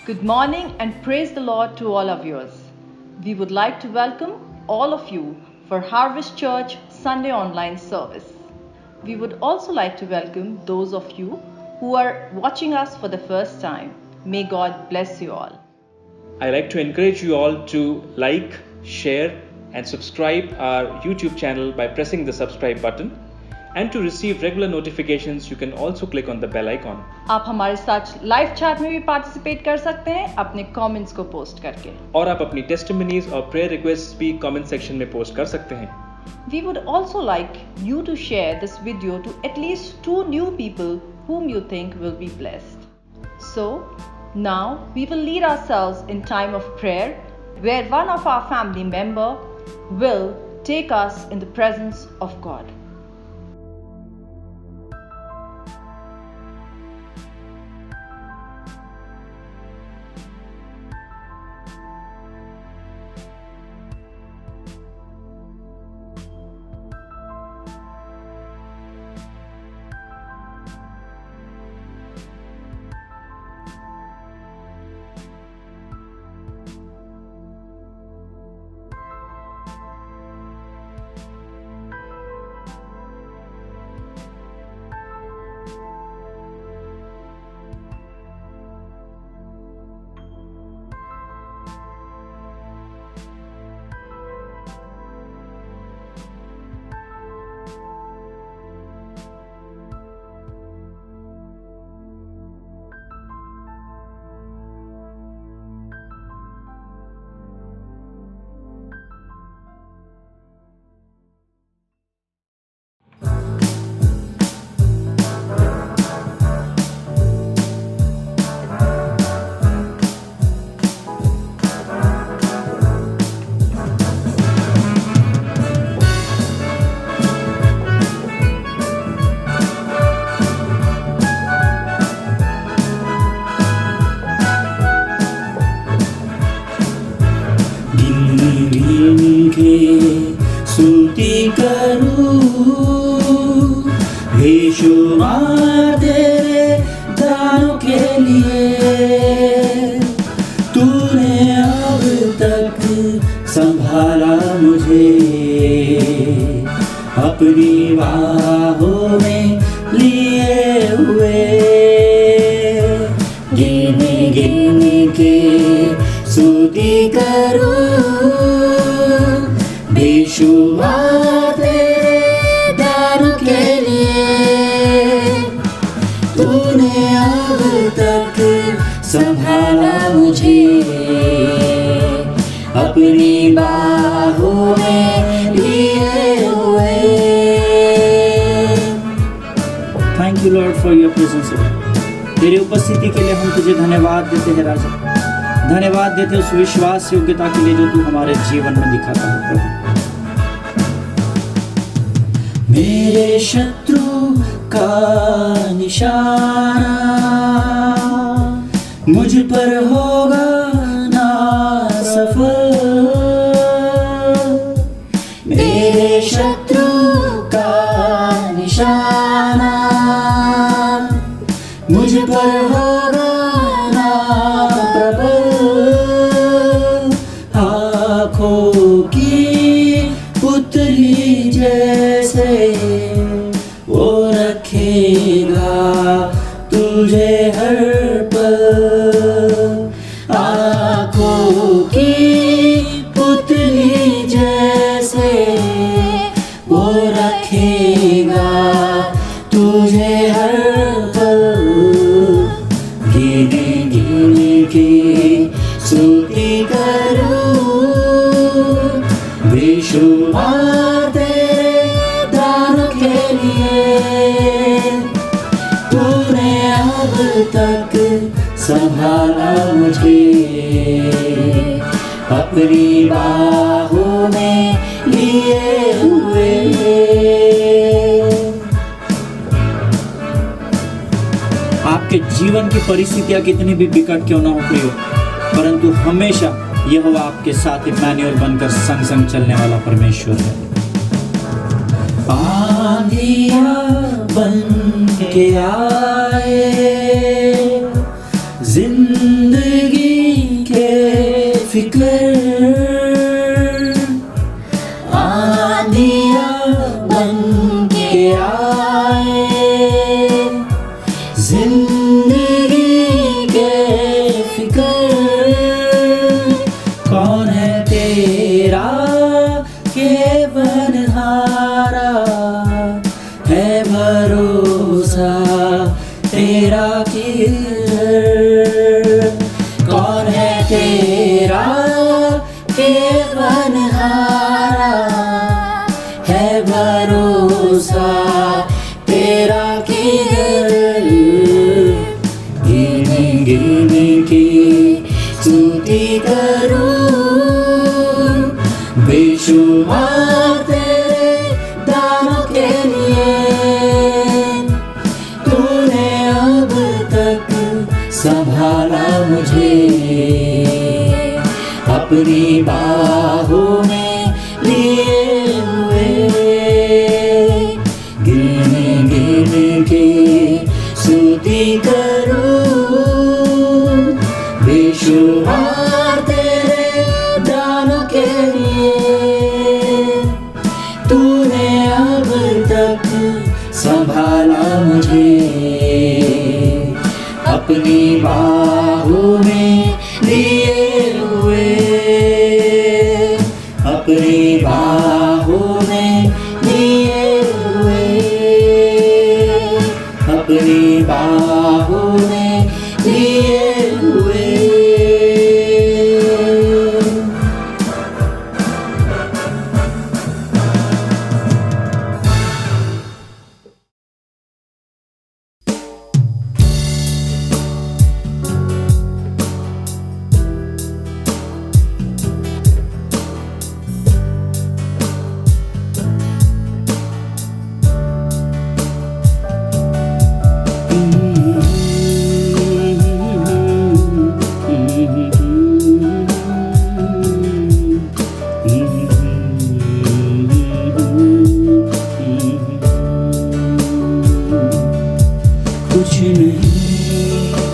Good morning and praise the Lord to all our viewers. We would like to welcome all of you for Harvest Church Sunday online service. We would also like to welcome those of you who are watching us for the first time. May God bless you all. I like to encourage you all to like, share and subscribe our YouTube channel by pressing the subscribe button. And to receive regular notifications, you can also click on the bell icon. आप हमारे साथ live chat में भी participate कर सकते हैं अपने comments को पोस्ट करके और आप अपनी टेस्टिमनीज और प्रेयर रिक्वेस्ट भी कमेंट सेक्शन में पोस्ट कर सकते हैं. We would also like you to share this video to at least 2 new people whom you think will be blessed. So, now we will lead ourselves in time of prayer where one of our family member will take us in the presence of God. स्तुति करूं बेशुमार तेरे दानों के लिए. तूने अब तक संभाला मुझे अपनी बाहों में लिए हुए. गिन गिन के स्तुति करूं बेशुमार तेरे दानों के लिए. तूने अब तक संभाला मुझे अपनी बाहों में लिए हुए. Thank you Lord for your presence. तेरी उपस्थिति के लिए हम तुझे धन्यवाद देते हैं राजा. धन्यवाद देते उस विश्वास योग्यता के लिए जो तू हमारे जीवन में दिखाता है प्रभु. मेरे शत्रु का निशाना मुझ पर होगा ना सफल. मेरे शत्रु का निशाना मुझ पर होगा ना प्रबल. आँखों की पुतली जैसे वो रखेगा तुझे हर पल. आँखों की पुतली जैसे वो रखेगा तुझे हर पल. गिन गिन के स्तुति करूं बेशुमार तेरे दानों के लिए. तूने अब तक संभाला मुझे अपनी बाहों में लिए हुए. आपके जीवन की परिस्थितियां कितनी भी विकट क्यों ना हो प्रियो, परंतु हमेशा यहोवा आपके साथ इम्मानुएल बनकर संग संग चलने वाला परमेश्वर है. आंधियां बन के आए जिंदगी बेफिक्र आंधियां बन के आए, जिंदगी के फिक्र कौन है तेरा के बनहारा, है भरोसा तेरा किधर, कौन है तेरा के बनहारा, है भरोसा तेरा किधर। गिन गिन के स्तुति करूं, बेशुमार तेरे दानों के लिए, तूने अब तक संभाला मुझे, अपनी बाहों में लिए हुए। गिन गिन के स्तुति करूं, बेशुमार तेरे दानों के लिए, तूने अब तक संभाला मुझे, अपनी बाहों में लिए हुए, अपनी बाहों में लिए हुए, अपनी बाहों में लिए हुए।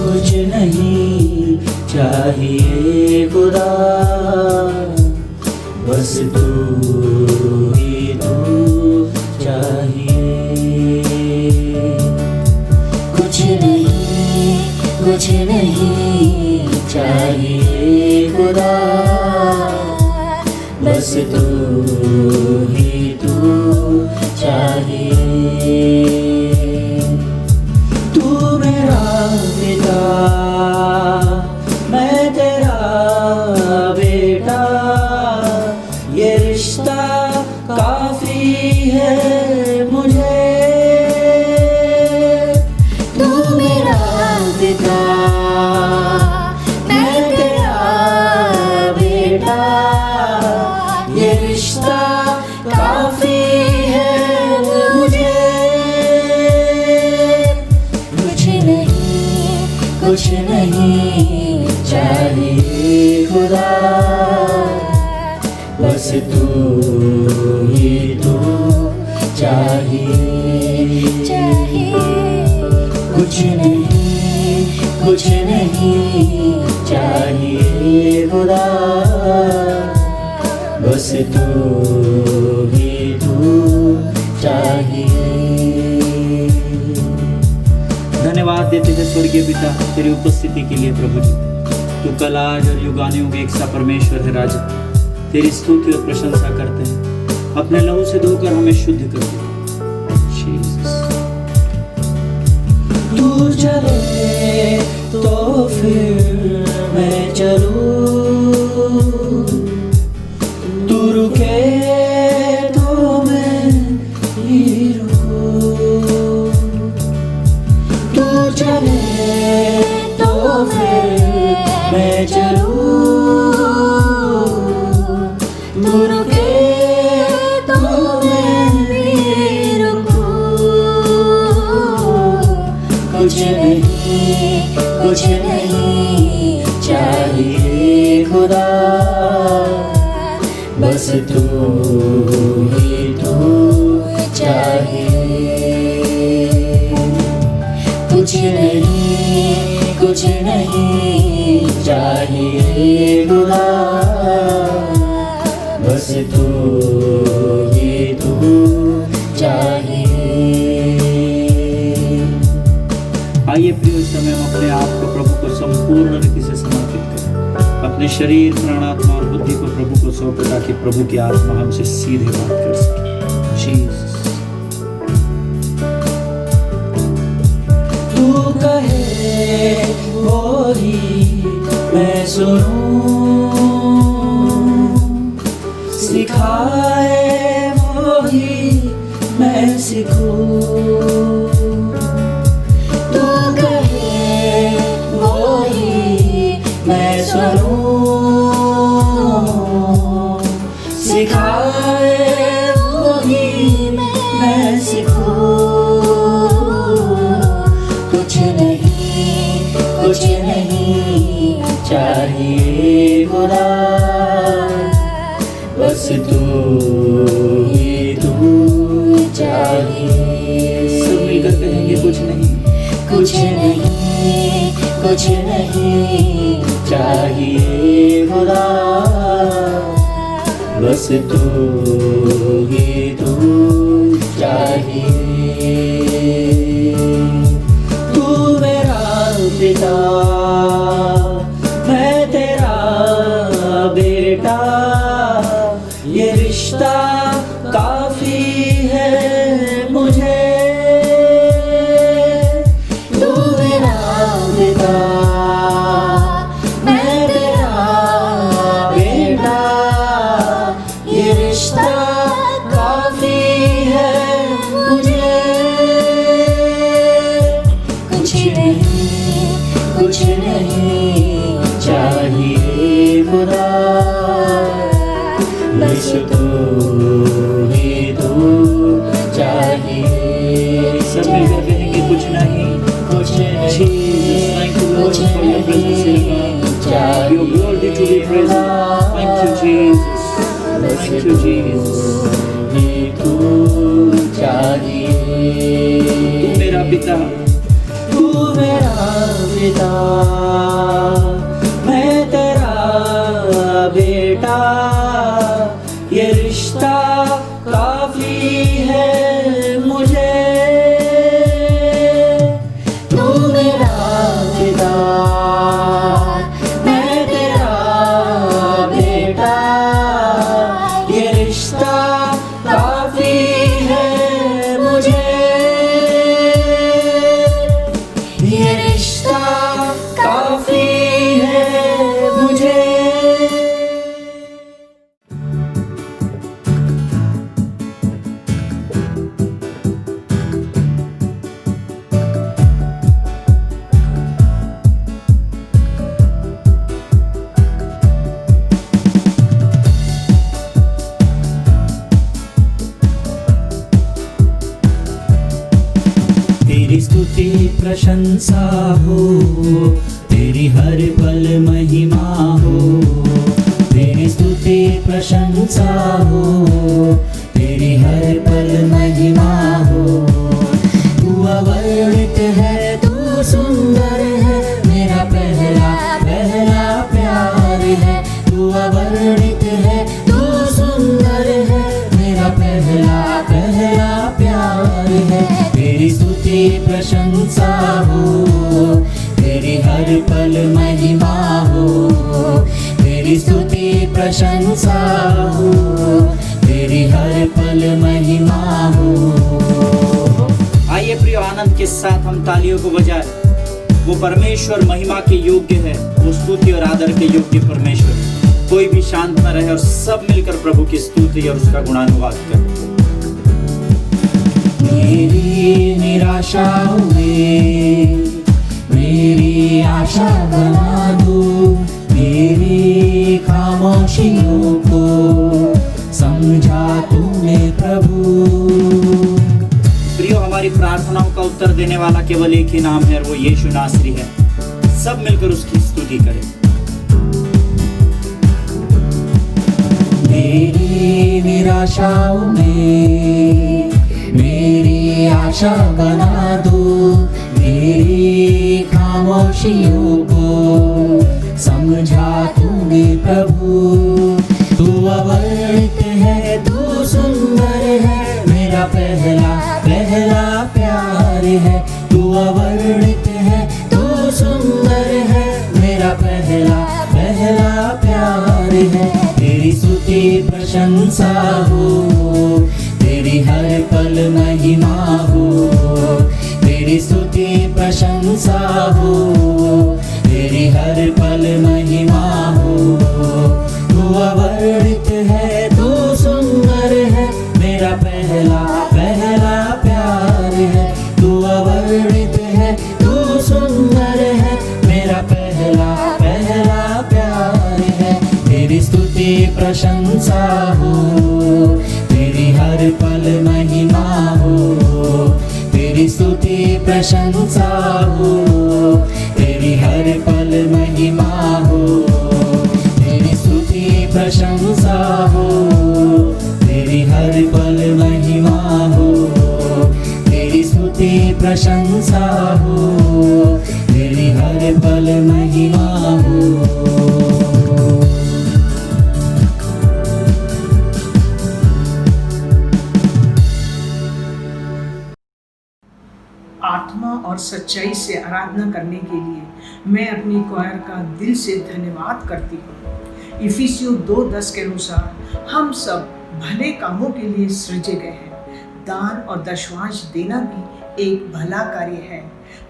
कुछ नहीं चाहिए खुदा, बस तू ही तू चाहिए। कुछ नहीं चाहिए खुदा, बस तू ही तू चाहिए। तू मेरा पिता, मैं तेरा बेटा, ये रिश्ता काफी है मुझे। तू मेरा पिता, मैं तेरा बेटा, ये रिश्ता काफी है मुझे। कुछ नहीं चाहिए खुदा, बस तू ही तू चाहिए। कुछ नहीं चाहिए खुदा, बस तू ही तू चाहिए। धन्यवाद देते थे स्वर्गीय पिता तेरी उपस्थिति के लिए प्रभु जी। तू कल आज और युगानुयुग एक सा परमेश्वर है राजा। तेरी स्तुति और प्रशंसा करते हैं। अपने लहू से धोकर हमें शुद्ध कर दे जीसस। तू चले तो फिर मैं चलूं, तू रुके तो मैं ही रुकूं। तू चले तो फिर मैं चलूं, तू रुके तो मैं भी रुकूं। कुछ नहीं चाहिए खुदा, बस तू ही तू चाहिए। कुछ नहीं चाहिए खुदा, बस तू ही तू चाहिए। आइए प्रिय, इस समय हम अपने आप को प्रभु को संपूर्ण रीति से समर्पित करें। अपने शरीर, प्राण, आत्मा और बुद्धि को प्रभु को सौंपें ताकि प्रभु की आत्मा हमसे सीधे बात कर सके। जीसस, तू कहे वो ही मैं सुनूं, सिखाए वो ही मैं सीखूं। तू कहे वो ही मैं सुनूं, सिखाए वो ही मैं सीखूं। कुछ नहीं चाहिए खुदा, बस तू ही तू चाहिए। सब मिलकर कहेंगे कुछ नहीं चाहिए खुदा, बस तू ही तू चाहिए। तू मेरा पिता, मैं तेरा बेटा, ये रिश्ता काफी है मुझे। तू मेरा पिता, मैं तेरा बेटा, ये रिश्ता काफी है मुझे। कुछ नहीं चाहिए खुदा, बस तू ही तू चाहिए। सब मिलकर कहेंगे कुछ नहीं चाहिए। You're worthy to be praised. Thank you, Jesus. Thank you, Jesus. तू चाहिए। तू मेरा पिता, मैं तेरा बेटा, ये रिश्ता काफी है मुझे। तू मेरा पिता, मैं तेरा बेटा, ये रिश्ता काफी है मुझे। ये रिश्ता काफी है मुझे। तेरी स्तुति प्रशंसा हो, तेरी हर पल महिमा हो। तेरी स्तुति प्रशंसा हो, तेरी हर पल महिमा हो। तू अवर्णित है, तू सुंदर है, मेरा पहला प्यार है। तू अवर्णित है, तू सुंदर है, मेरा पहला प्यार है। तेरी स्तुति प्रशंसा हो, तेरी हर पल महिमा हो। तेरी स्तुति प्रशंसा हो, तेरी हर पल महिमा हो। आइए प्रिय, आनंद के साथ हम तालियों को बजाएं। वो परमेश्वर महिमा के योग्य है, वो स्तुति और आदर के योग्य परमेश्वर है। कोई भी शांत न रहे और सब मिलकर प्रभु की स्तुति और उसका गुणानुवाद करें। मेरी निराशाओं में मेरी आशा बना दो, मेरी खामोशियों को समझा तूने प्रभु। प्रियो, हमारी प्रार्थनाओं का उत्तर देने वाला केवल एक ही नाम है और वो यीशु नासरी है। सब मिलकर उसकी स्तुति करें। मेरी निराशाओं में मेरी आशा बना दो, मेरी खामोशियों को समझा तूने प्रभु। तू अवर्णित स्तुति प्रशंसा हो, तेरी हर पल महिमा हो, तेरी स्तुति प्रशंसा हो, तेरी हर पल महिमा हो। तू अवर्णित है, तू सुंदर है, मेरा पहला पहला प्यार है। तू अवर्णित है, तू सुंदर है, मेरा पहला पहला प्यार है। तेरी स्तुति प्रशंसा हो, तेरी हर पल महिमा हो, तेरी स्तुति प्रशंसा हो, तेरी हर पल महिमा हो, तेरी स्तुति प्रशंसा हो, तेरी हर पल महिमा हो, तेरी स्तुति प्रशंसा हो, तेरी हर पल महिमा हो। आत्मा और सच्चाई से आराधना करने के लिए मैं अपनी क्वायर का दिल से धन्यवाद करती हूँ। इफिसियों 2:10 के अनुसार हम सब भले कामों के लिए सृजे गए हैं। दान और दशमांश देना भी एक भला कार्य है।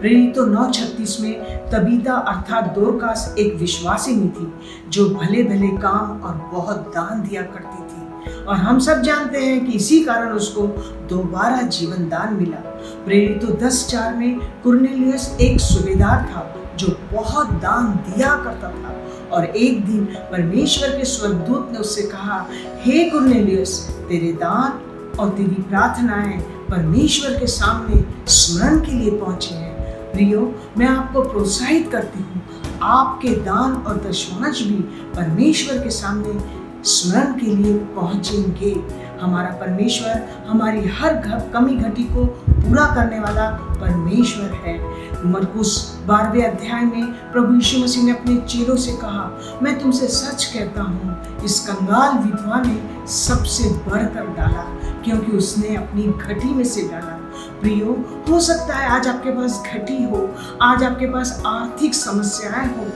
प्रेरितों 9:36 में तबीता अर्थात दोरकास एक विश्वासिनी थी जो भले भले काम और बहुत दान दिया करती थी, और हम सब जानते हैं कि इसी कारण उसको दोबारा जीवन दान मिला। प्रेरितों 10:4 में कुरनेलियस एक सूबेदार था जो बहुत दान दिया करता था, और एक दिन परमेश्वर के स्वर्गदूत ने उससे कहा, हे कुरनेलियस, तेरे दान और तेरी प्रार्थनाएं परमेश्वर के सामने स्मरण के लिए पहुंचे हैं। प्रियो, मैं आपको प्रोत्साहित करती हूँ, आपके दान और दशमांश भी परमेश्वर के सामने स्मरण के लिए पहुंचेंगे। हमारा परमेश्वर हमारी हर कमी घटी को पूरा करने वाला परमेश्वर है। मरकुस 12वें अध्याय में प्रभु यीशु मसीह ने अपने चेलों से कहा, मैं तुमसे सच कहता हूँ, इस कंगाल विधवा ने सबसे बढ़कर डाला, क्योंकि उसने अपनी घटी में से डाला। प्रियो, हो सकता है आज आपके पास घटी हो, आज आपके पास आर्थिक समस्याएं हो,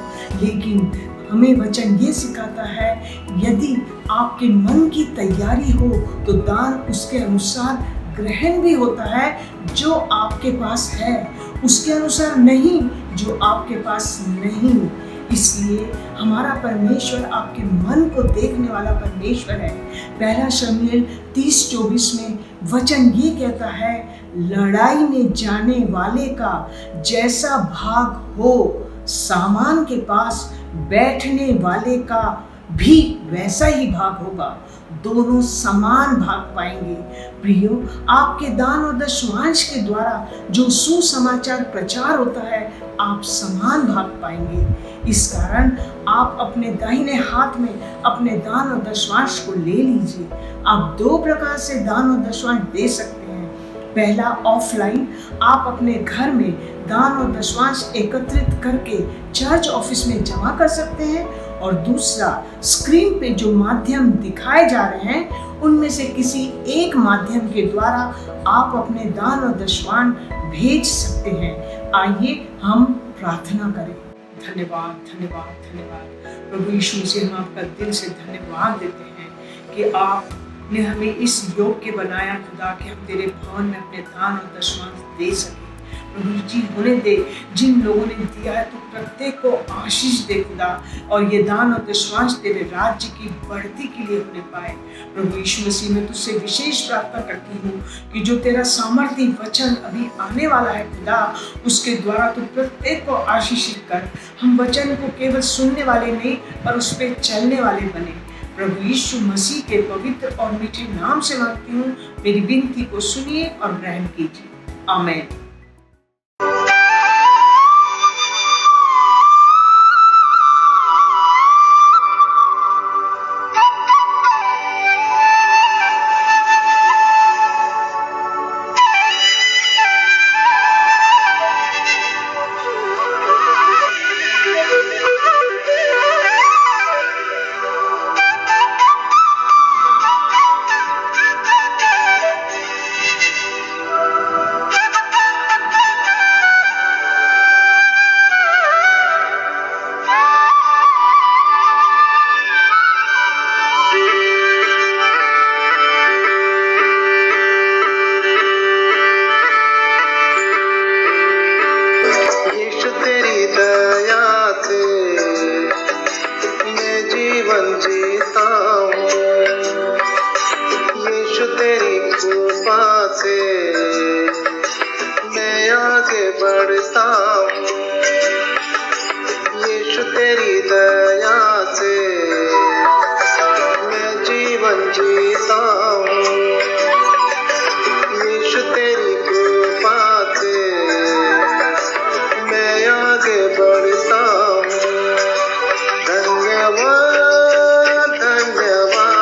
लेकिन हमें वचन ये सिखाता है, यदि आपके मन की तैयारी हो तो दान उसके अनुसार ग्रहण भी होता है जो आपके पास है, उसके अनुसार नहीं जो आपके पास नहीं। इसलिए हमारा परमेश्वर आपके मन को देखने वाला परमेश्वर है। पहला शमूएल 30:24 में वचन ये कहता है, लड़ाई में जाने वाले का जैसा भाग हो, सामान के पास बैठने वाले का भी वैसा ही भाग होगा। दोनों समान भाग पाएंगे। प्रियो, आपके दान और दशमांश के द्वारा जो सुसमाचार प्रचार होता है, आप समान भाग पाएंगे। इस कारण आप अपने दाहिने हाथ में अपने दान और दशमांश को ले लीजिए। आप 2 प्रकार से दान और दशमांश दे सकते हैं। पहला, ऑफलाइन, आप अपने घर में दान और दशमांश एकत्रित करके चर्च ऑफिस में जमा कर सकते हैं, और दूसरा, स्क्रीन पे जो माध्यम दिखाए जा रहे हैं उनमें से किसी एक माध्यम के द्वारा आप अपने दान और दशमांश भेज सकते हैं। आइए हम प्रार्थना करें। धन्यवाद, धन्यवाद, धन्यवाद प्रभु यीशु मसीह, हम आपका दिल से धन्यवाद देते हैं कि आपने हमें इस योग्य बनाया खुदा कि हम तेरे भवन में अपने दान और दशमांश दे सकें। प्रभु जी, होने दे, जिन लोगों ने दिया है तो प्रत्येक को आशीष दे खुदा, और ये दान और दशमांश तेरे राज्य की बढ़ती के लिए होने पाए। प्रभु यीशु मसीह, मैं तुझसे विशेष प्रार्थना करती हूँ कि जो तेरा सामर्थी वचन अभी आने वाला है खुदा, उसके द्वारा तू प्रत्येक को आशीषित कर। हम वचन को केवल सुनने वाले नहीं पर उस पर चलने वाले बने। प्रभु यीशु मसीह के पवित्र और मीठे नाम से मांगती हूँ, मेरी विनती को सुनिए और ग्रहण कीजिए। आमीन। जीता हूँ। यीशु तेरी कृपा से मैं आगे बढ़ता हूँ। धन्यवाद धन्यवाद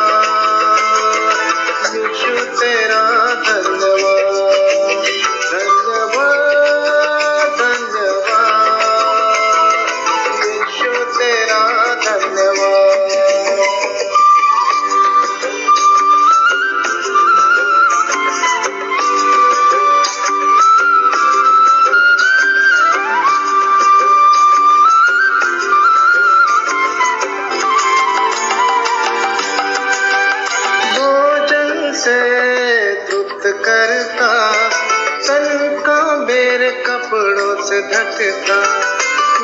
यीशु तेरा धन्यवाद। धन्यवाद धन्यवाद यीशु तेरा धन्यवाद। से तृप्त करता तन का मेरे कपड़ों से ढकता,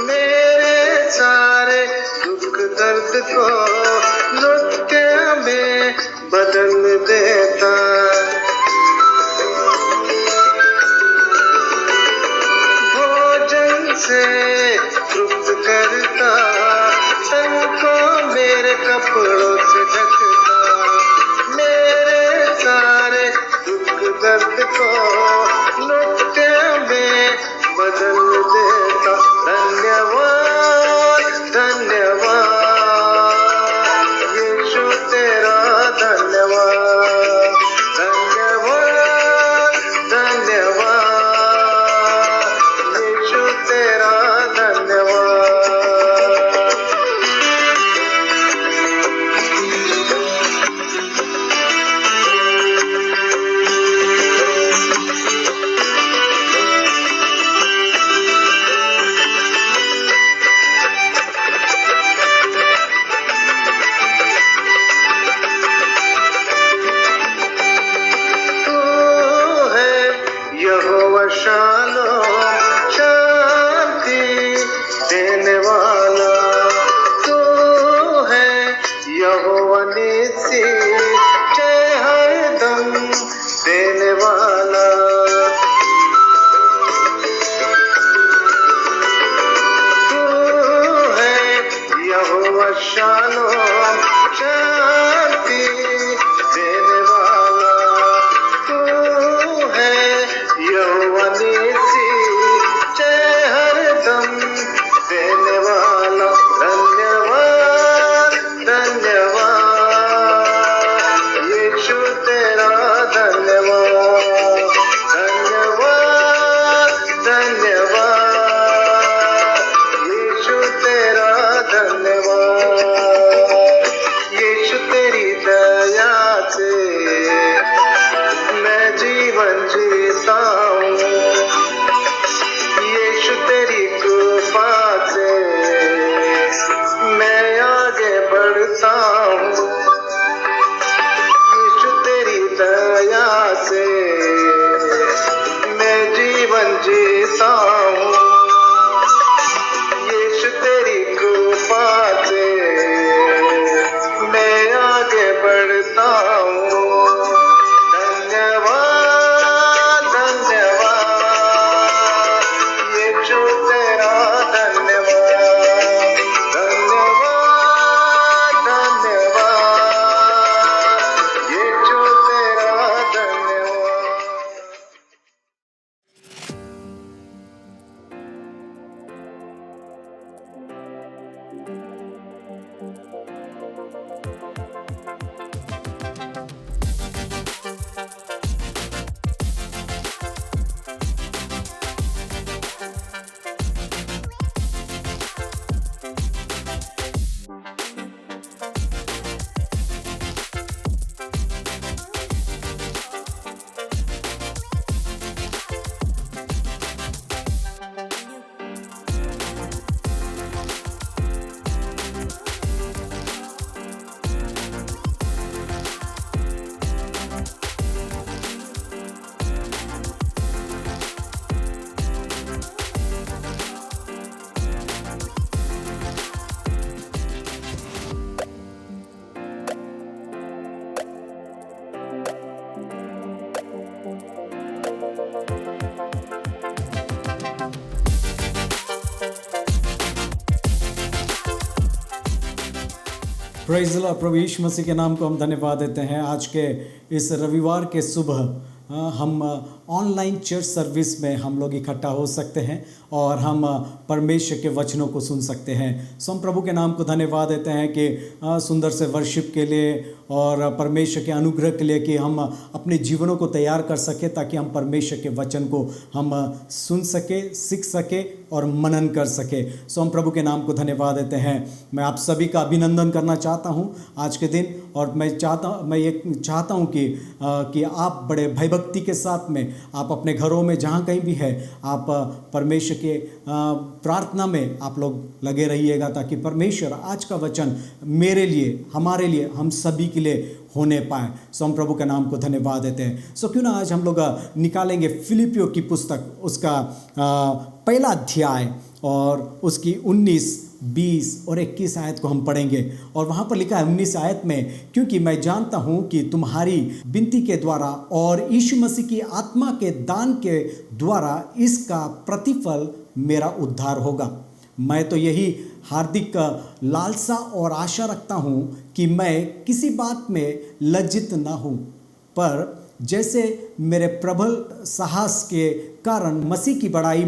मेरे सारे दुख दर्द को नृत्य में बदल देता। भोजन से तृप्त करता तन को मेरे कपड़ों से ढकता, मेरे सारे दुख दर्द को नृत्य में बदल देता। धन्यवाद धन्यवाद यीशु तेरा धन्यवाद। धन्यवाद धन्यवाद यीशु तेरा धन्यवाद। यहोवा शालोम शांति देने वाला, तू है यहोवा निस्सी जय हरदम देने वाला। तू है यहोवा शालोम शांति देने वाला, तू है यहोवा प्रेज़ द लॉर्ड। प्रभु यीशु मसीह के नाम को हम धन्यवाद देते हैं। आज के इस रविवार के सुबह हम ऑनलाइन चर्च सर्विस में हम लोग इकट्ठा हो सकते हैं और हम परमेश्वर के वचनों को सुन सकते हैं। सो हम प्रभु के नाम को धन्यवाद देते हैं कि सुंदर से वर्शिप के लिए और परमेश्वर के अनुग्रह के लिए कि हम अपने जीवनों को तैयार कर सके ताकि हम परमेश्वर के वचन को हम सुन सके, सीख सके और मनन कर सके। सो हम प्रभु के नाम को धन्यवाद देते हैं। मैं आप सभी का अभिनंदन करना चाहता हूं आज के दिन, और मैं ये चाहता हूं कि आप बड़े भयभक्ति के साथ में आप अपने घरों में जहां कहीं भी है आप परमेश्वर के प्रार्थना में आप लोग लगे रहिएगा ताकि परमेश्वर आज का वचन मेरे लिए, हमारे लिए, हम सभी के लिए होने पाए। सो हम प्रभु के नाम को धन्यवाद देते हैं। सो क्यों ना आज हम लोग निकालेंगे फिलिपियों की पुस्तक, उसका पहला अध्याय और उसकी 19, 20 और 21 आयत को हम पढ़ेंगे। और वहाँ पर लिखा है 19 आयत में, क्योंकि मैं जानता हूँ कि तुम्हारी विनती के द्वारा और यीशु मसीह की आत्मा के दान के द्वारा इसका प्रतिफल मेरा उद्धार होगा। मैं तो यही हार्दिक लालसा और आशा रखता हूँ कि मैं किसी बात में लज्जित न हूँ, पर जैसे मेरे प्रबल साहस के कारण मसीह की बड़ाई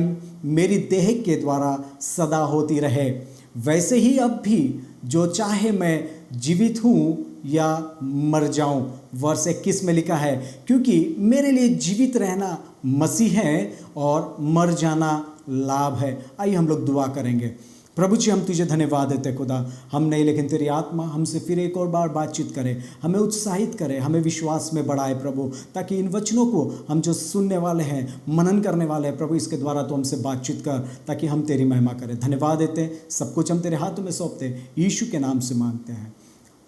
मेरी देह के द्वारा सदा होती रहे, वैसे ही अब भी जो चाहे मैं जीवित हूँ या मर जाऊँ। वर्ष 21 में लिखा है, क्योंकि मेरे लिए जीवित रहना मसीह है और मर जाना लाभ है। आइए हम लोग दुआ करेंगे। प्रभु जी, हम तुझे धन्यवाद देते खुदा, हम नहीं लेकिन तेरी आत्मा हमसे फिर एक और बार बातचीत करे, हमें उत्साहित करे, हमें विश्वास में बढ़ाए प्रभु, ताकि इन वचनों को हम जो सुनने वाले हैं, मनन करने वाले हैं प्रभु, इसके द्वारा तो हमसे बातचीत कर ताकि हम तेरी महिमा करें। धन्यवाद देते, सब कुछ हम तेरे हाथों में सौंपते, यीशु के नाम से मांगते हैं।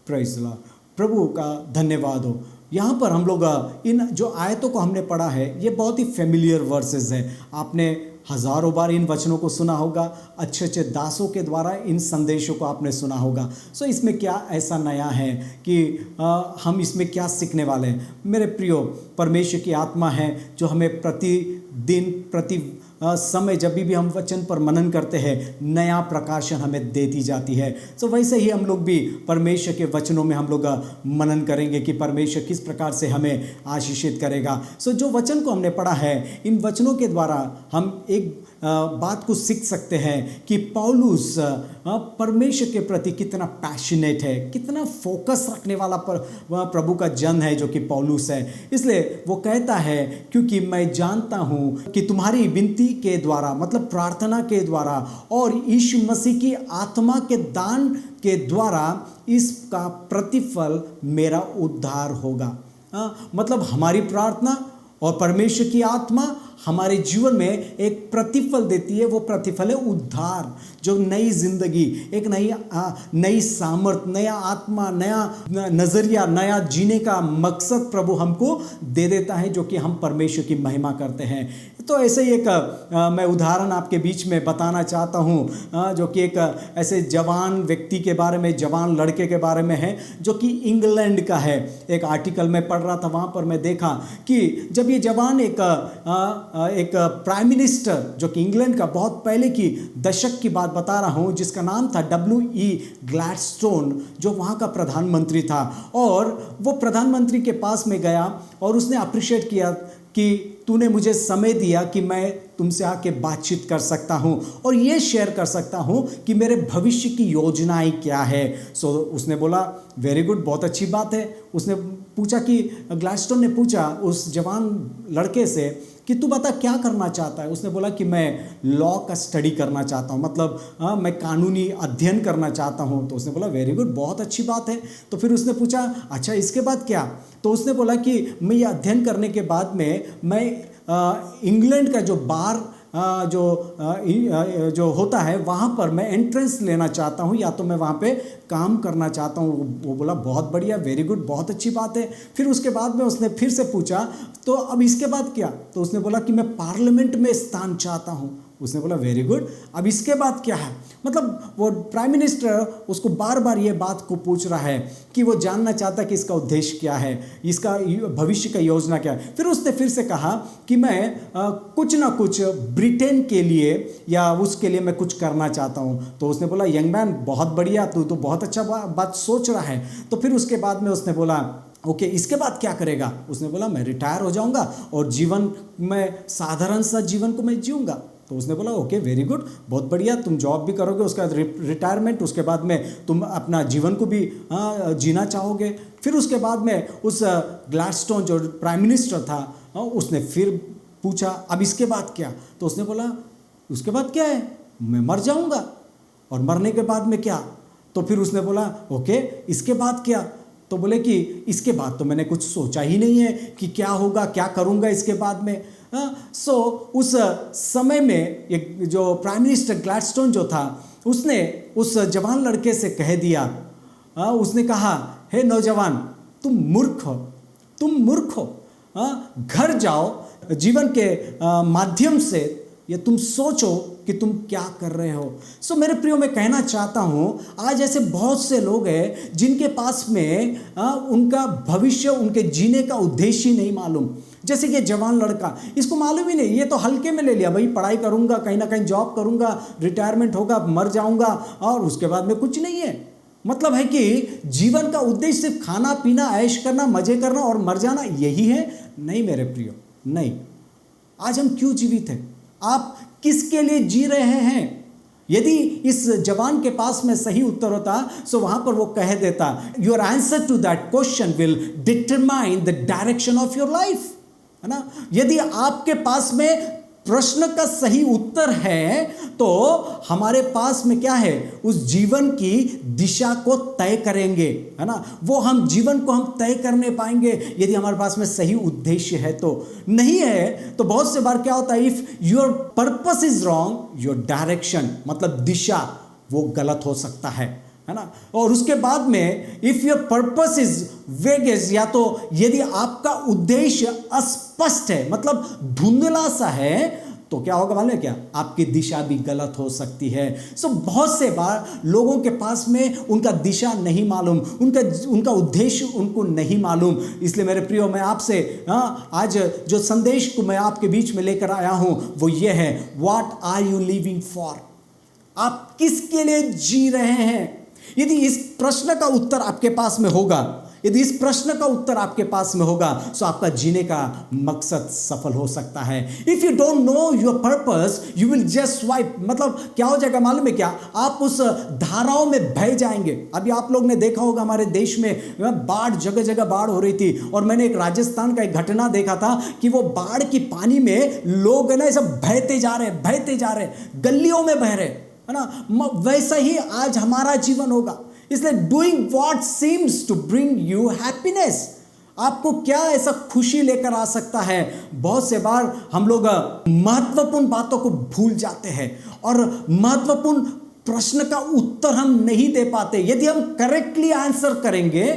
Praise the Lord. प्रभु का धन्यवाद हो। यहाँ पर हम लोग इन जो आयतों को हमने पढ़ा है ये बहुत ही फेमिलियर वर्सेस है। आपने हज़ारों बार इन वचनों को सुना होगा, अच्छे अच्छे दासों के द्वारा इन संदेशों को आपने सुना होगा। सो इसमें क्या ऐसा नया है कि हम इसमें क्या सीखने वाले हैं? मेरे प्रियो, परमेश्वर की आत्मा है जो हमें प्रतिदिन प्रति समय जब भी हम वचन पर मनन करते हैं नया प्रकाशन हमें देती जाती है। सो वैसे ही हम लोग भी परमेश्वर के वचनों में हम लोग मनन करेंगे कि परमेश्वर किस प्रकार से हमें आशीषित करेगा। सो जो वचन को हमने पढ़ा है, इन वचनों के द्वारा हम एक बात को सीख सकते हैं कि पौलुस परमेश्वर के प्रति कितना पैशनेट है, कितना फोकस रखने वाला प्रभु का जन है जो कि पौलुस है। इसलिए वो कहता है, क्योंकि मैं जानता हूँ कि तुम्हारी विनती के द्वारा, मतलब प्रार्थना के द्वारा और यीशु मसीह की आत्मा के दान के द्वारा इसका प्रतिफल मेरा उद्धार होगा। मतलब हमारी प्रार्थना और परमेश्वर की आत्मा हमारे जीवन में एक प्रतिफल देती है। वो प्रतिफल है उद्धार, जो नई जिंदगी, एक नई सामर्थ, नया आत्मा, नया नजरिया, नया जीने का मकसद प्रभु हमको दे देता है, जो कि हम परमेश्वर की महिमा करते हैं। तो ऐसे ही एक मैं उदाहरण आपके बीच में बताना चाहता हूँ, जो कि एक ऐसे जवान व्यक्ति के बारे में, जवान लड़के के बारे में है, जो कि इंग्लैंड का है। एक आर्टिकल में पढ़ रहा था, वहाँ पर मैं देखा कि जब ये जवान एक प्राइम मिनिस्टर, जो कि इंग्लैंड का बहुत पहले की दशक की बात बता रहा हूँ, जिसका नाम था W.E. ग्लैडस्टोन, जो वहाँ का प्रधानमंत्री था, और वो प्रधानमंत्री के पास में गया और उसने अप्रिशिएट किया कि तूने मुझे समय दिया कि मैं तुमसे आके बातचीत कर सकता हूँ और ये शेयर कर सकता हूँ कि मेरे भविष्य की योजनाएं क्या है। सो उसने बोला वेरी गुड, बहुत अच्छी बात है। उसने पूछा कि ग्लैडस्टोन ने पूछा उस जवान लड़के से कि तू बता क्या करना चाहता है। उसने बोला कि मैं लॉ का स्टडी करना चाहता हूँ, मतलब मैं कानूनी अध्ययन करना चाहता हूँ। तो उसने बोला वेरी गुड, बहुत अच्छी बात है। तो फिर उसने पूछा अच्छा इसके बाद क्या? तो उसने बोला कि मैं ये अध्ययन करने के बाद में मैं इंग्लैंड का जो बार जो होता है वहाँ पर मैं एंट्रेंस लेना चाहता हूँ, या तो मैं वहाँ पे काम करना चाहता हूँ। वो बोला बहुत बढ़िया, वेरी गुड, बहुत अच्छी बात है। फिर उसके बाद में उसने फिर से पूछा तो अब इसके बाद क्या? तो उसने बोला कि मैं पार्लियामेंट में स्थान चाहता हूँ। उसने बोला वेरी गुड, अब इसके बाद क्या है? मतलब वो प्राइम मिनिस्टर उसको बार बार ये बात को पूछ रहा है कि वो जानना चाहता है कि इसका उद्देश्य क्या है, इसका भविष्य का योजना क्या है। फिर उसने फिर से कहा कि मैं कुछ ना कुछ ब्रिटेन के लिए या उसके लिए मैं कुछ करना चाहता हूँ। तो उसने बोला यंग मैन, बहुत बढ़िया, तू तो बहुत अच्छा बात सोच रहा है। तो फिर उसके बाद में उसने बोला ओके, इसके बाद क्या करेगा? उसने बोला मैं रिटायर हो जाऊंगा और जीवन में साधारण सा जीवन को मैं जीऊंगा। तो उसने बोला ओके वेरी गुड, बहुत बढ़िया, तुम जॉब भी करोगे, उसके बाद रिटायरमेंट, उसके बाद में तुम अपना जीवन को भी जीना चाहोगे। फिर उसके बाद में उस ग्लैडस्टोन जो प्राइम मिनिस्टर था उसने फिर पूछा अब इसके बाद क्या? तो उसने बोला उसके बाद क्या है? मैं मर जाऊंगा। और मरने के बाद में क्या? तो फिर उसने बोला ओके इसके बाद क्या? तो बोले कि इसके बाद तो मैंने कुछ सोचा ही नहीं है कि क्या होगा, क्या करूंगा इसके बाद में। सो उस समय में एक जो प्राइम मिनिस्टर ग्लैडस्टोन जो था उसने उस जवान लड़के से कह दिया, उसने कहा हे नौजवान, तुम मूर्ख हो, घर जाओ, जीवन के माध्यम से ये तुम सोचो कि तुम क्या कर रहे हो। सो मेरे प्रियो, मैं कहना चाहता हूँ आज ऐसे बहुत से लोग हैं जिनके पास में उनका भविष्य, उनके जीने का उद्देश्य ही नहीं मालूम। जैसे कि जवान लड़का, इसको मालूम ही नहीं, ये तो हल्के में ले लिया, भाई पढ़ाई करूँगा, कहीं ना कहीं जॉब करूँगा, रिटायरमेंट होगा, मर जाऊँगा और उसके बाद में कुछ नहीं है। मतलब है कि जीवन का उद्देश्य सिर्फ खाना पीना, ऐश करना, मजे करना और मर जाना, यही है? नहीं मेरे प्रियो, नहीं। आज हम क्यों जीवित हैं? आप किसके लिए जी रहे हैं? यदि इस जवान के पास में सही उत्तर होता सो वहां पर वो कह देता your answer to that question will determine the direction of your life, है ना। यदि आपके पास में प्रश्न का सही उत्तर है तो हमारे पास में क्या है? उस जीवन की दिशा को तय करेंगे, है ना। वो हम जीवन को हम तय करने पाएंगे यदि हमारे पास में सही उद्देश्य है। तो नहीं है तो बहुत से बार क्या होता है, if your purpose is wrong, your direction मतलब दिशा वो गलत हो सकता है ना। और उसके बाद में if your purpose is wages, या तो यदि आपका उद्देश्य अस्पष्ट है मतलब धुंधला सा है, तो क्या होगा मालूम है क्या? आपकी दिशा भी गलत हो सकती है। सो बहुत से बार लोगों के पास में उनका दिशा नहीं मालूम, उनका उद्देश्य उनको नहीं मालूम। इसलिए मेरे प्रियो, मैं आपसे आज जो संदेश को मैं आपके बीच में लेकर आया हूं वो ये है, what are you living for? आप किसके लिए जी रहे हैं? यदि इस प्रश्न का उत्तर आपके पास में होगा, यदि इस प्रश्न का उत्तर आपके पास में होगा तो आपका जीने का मकसद सफल हो सकता है। If you don't know your purpose you will just swipe, मतलब क्या हो जाएगा मालूम है क्या? आप उस धाराओं में बह जाएंगे। अभी आप लोग ने देखा होगा हमारे देश में बाढ़, जगह जगह बाढ़ हो रही थी, और मैंने एक राजस्थान का एक घटना देखा था कि वो बाढ़ की पानी में लोग ना ऐसा बहते जा रहे, गलियों में बह रहे, है ना। वैसा ही आज हमारा जीवन होगा। इसलिए doing what seems to bring you happiness, आपको क्या ऐसा खुशी लेकर आ सकता है? बहुत से बार हम लोग महत्वपूर्ण बातों को भूल जाते हैं और महत्वपूर्ण प्रश्न का उत्तर हम नहीं दे पाते। यदि हम करेक्टली आंसर करेंगे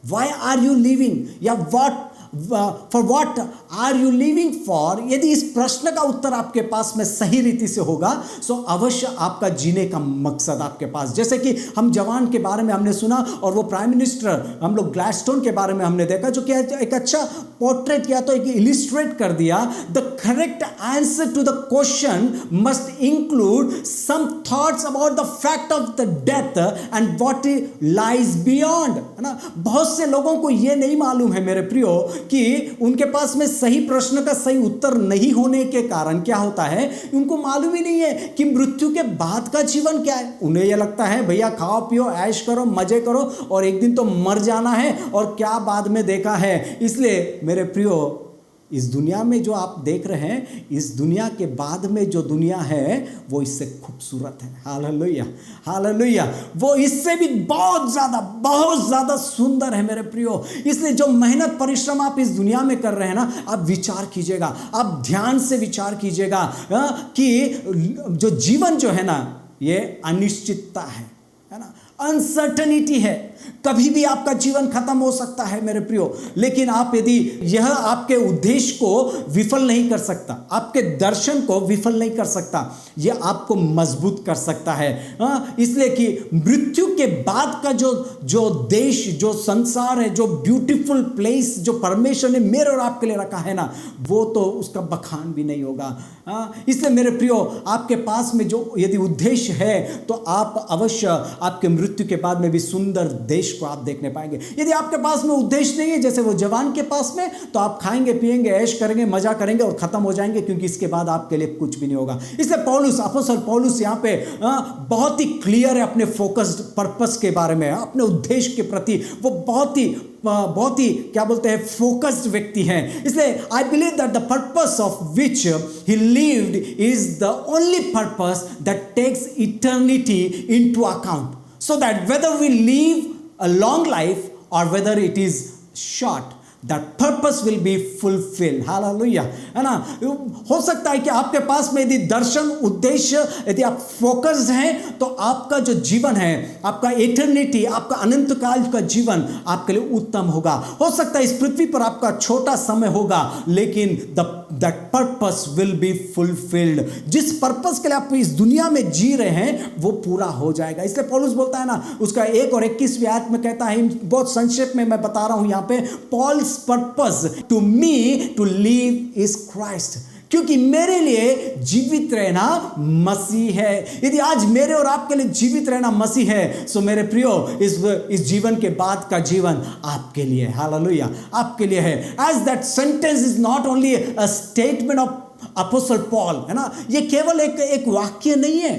व्हाई आर यू लिविंग या for what are you living for, यदि इस प्रश्न का उत्तर आपके पास में सही रीति से होगा तो अवश्य आपका जीने का मकसद आपके पास। जैसे कि हम जवान के बारे में हमने सुना और वो प्राइम मिनिस्टर हम लोग ग्लैडस्टोन के बारे में हमने देखा, जो कि एक अच्छा पोर्ट्रेट किया, तो एक इलिस्ट्रेट कर दिया। The correct answer to the question must include some thoughts about the fact of the death and what lies beyond, है ना। बहुत से लोगों को यह नहीं मालूम है मेरे प्रियो कि उनके पास में सही प्रश्न का सही उत्तर नहीं होने के कारण क्या होता है, उनको मालूम ही नहीं है कि मृत्यु के बाद का जीवन क्या है। उन्हें यह लगता है भैया खाओ पियो, ऐश करो, मजे करो और एक दिन तो मर जाना है और क्या बाद में देखा है। इसलिए मेरे प्रियो, इस दुनिया में जो आप देख रहे हैं, इस दुनिया के बाद में जो दुनिया है वो इससे खूबसूरत है। Hallelujah, hallelujah. वो इससे भी बहुत ज़्यादा सुंदर है मेरे प्रियो। इसलिए जो मेहनत परिश्रम आप इस दुनिया में कर रहे हैं ना, आप विचार कीजिएगा, आप ध्यान से विचार कीजिएगा कि जो जीवन जो है ना, ये अनिश्चितता है ना, अनसर्टनिटी है। कभी भी आपका जीवन खत्म हो सकता है मेरे प्रियो, लेकिन आप यदि यह आपके उद्देश्य को विफल नहीं कर सकता, आपके दर्शन को विफल नहीं कर सकता, यह आपको मजबूत कर सकता है। इसलिए कि मृत्यु के बाद का जो देश, जो संसार है, जो ब्यूटीफुल प्लेस जो परमेश्वर ने मेरे और आपके लिए रखा है ना, वो तो उसका बखान भी नहीं होगा। इसलिए मेरे प्रियो, आपके पास में जो यदि उद्देश्य है तो आप अवश्य आपके मृत्यु के बाद में भी सुंदर देश को आप देखने पाएंगे। यदि आपके पास में उद्देश्य नहीं है जैसे वो जवान के पास में, तो आप खाएंगे, पिएंगे, ऐश करेंगे, मजा करेंगे और खत्म हो जाएंगे, क्योंकि इसके बाद आपके लिए कुछ भी नहीं होगा। इसलिए पौलुस, अपोस्तल पौलुस यहाँ पे बहुत ही क्लियर है अपने फोकस्ड पर्पस के बारे में, अपने उद्देश्य के प्रति वो बहुत ही क्या बोलते हैं, फोकस्ड व्यक्ति हैं। इसलिए I believe that the purpose of which he lived is the only purpose that takes eternity into account, so that whether we live a long life or whether it is short, that purpose will be fulfilled. Hallelujah, है ना। हो सकता है कि आपके पास में यदि दर्शन, उद्देश्य, यदि आप फोकस्ड हैं तो आपका जो जीवन है, आपका एटर्निटी, आपका अनंत काल का जीवन आपके लिए उत्तम होगा। हो सकता है इस पृथ्वी पर आपका छोटा समय होगा, लेकिन that purpose will be fulfilled. जिस पर्पस के लिए आप इस दुनिया में जी रहे हैं वो पूरा हो जाएगा। इसलिए पौलुस बोलता है ना, उसका 1 और 21वें आयत में कहता है, बहुत संक्षेप में मैं बता रहा हूं यहां पे, Paul's purpose to me to live is Christ, क्योंकि मेरे लिए जीवित रहना मसीह है। यदि आज मेरे और आपके लिए जीवित रहना मसीह है, सो मेरे प्रियो, इस जीवन के बाद का जीवन आपके लिए, हालेलुया, आपके लिए है। As that sentence is not only a statement of apostle Paul, है ना, ये केवल एक वाक्य नहीं है,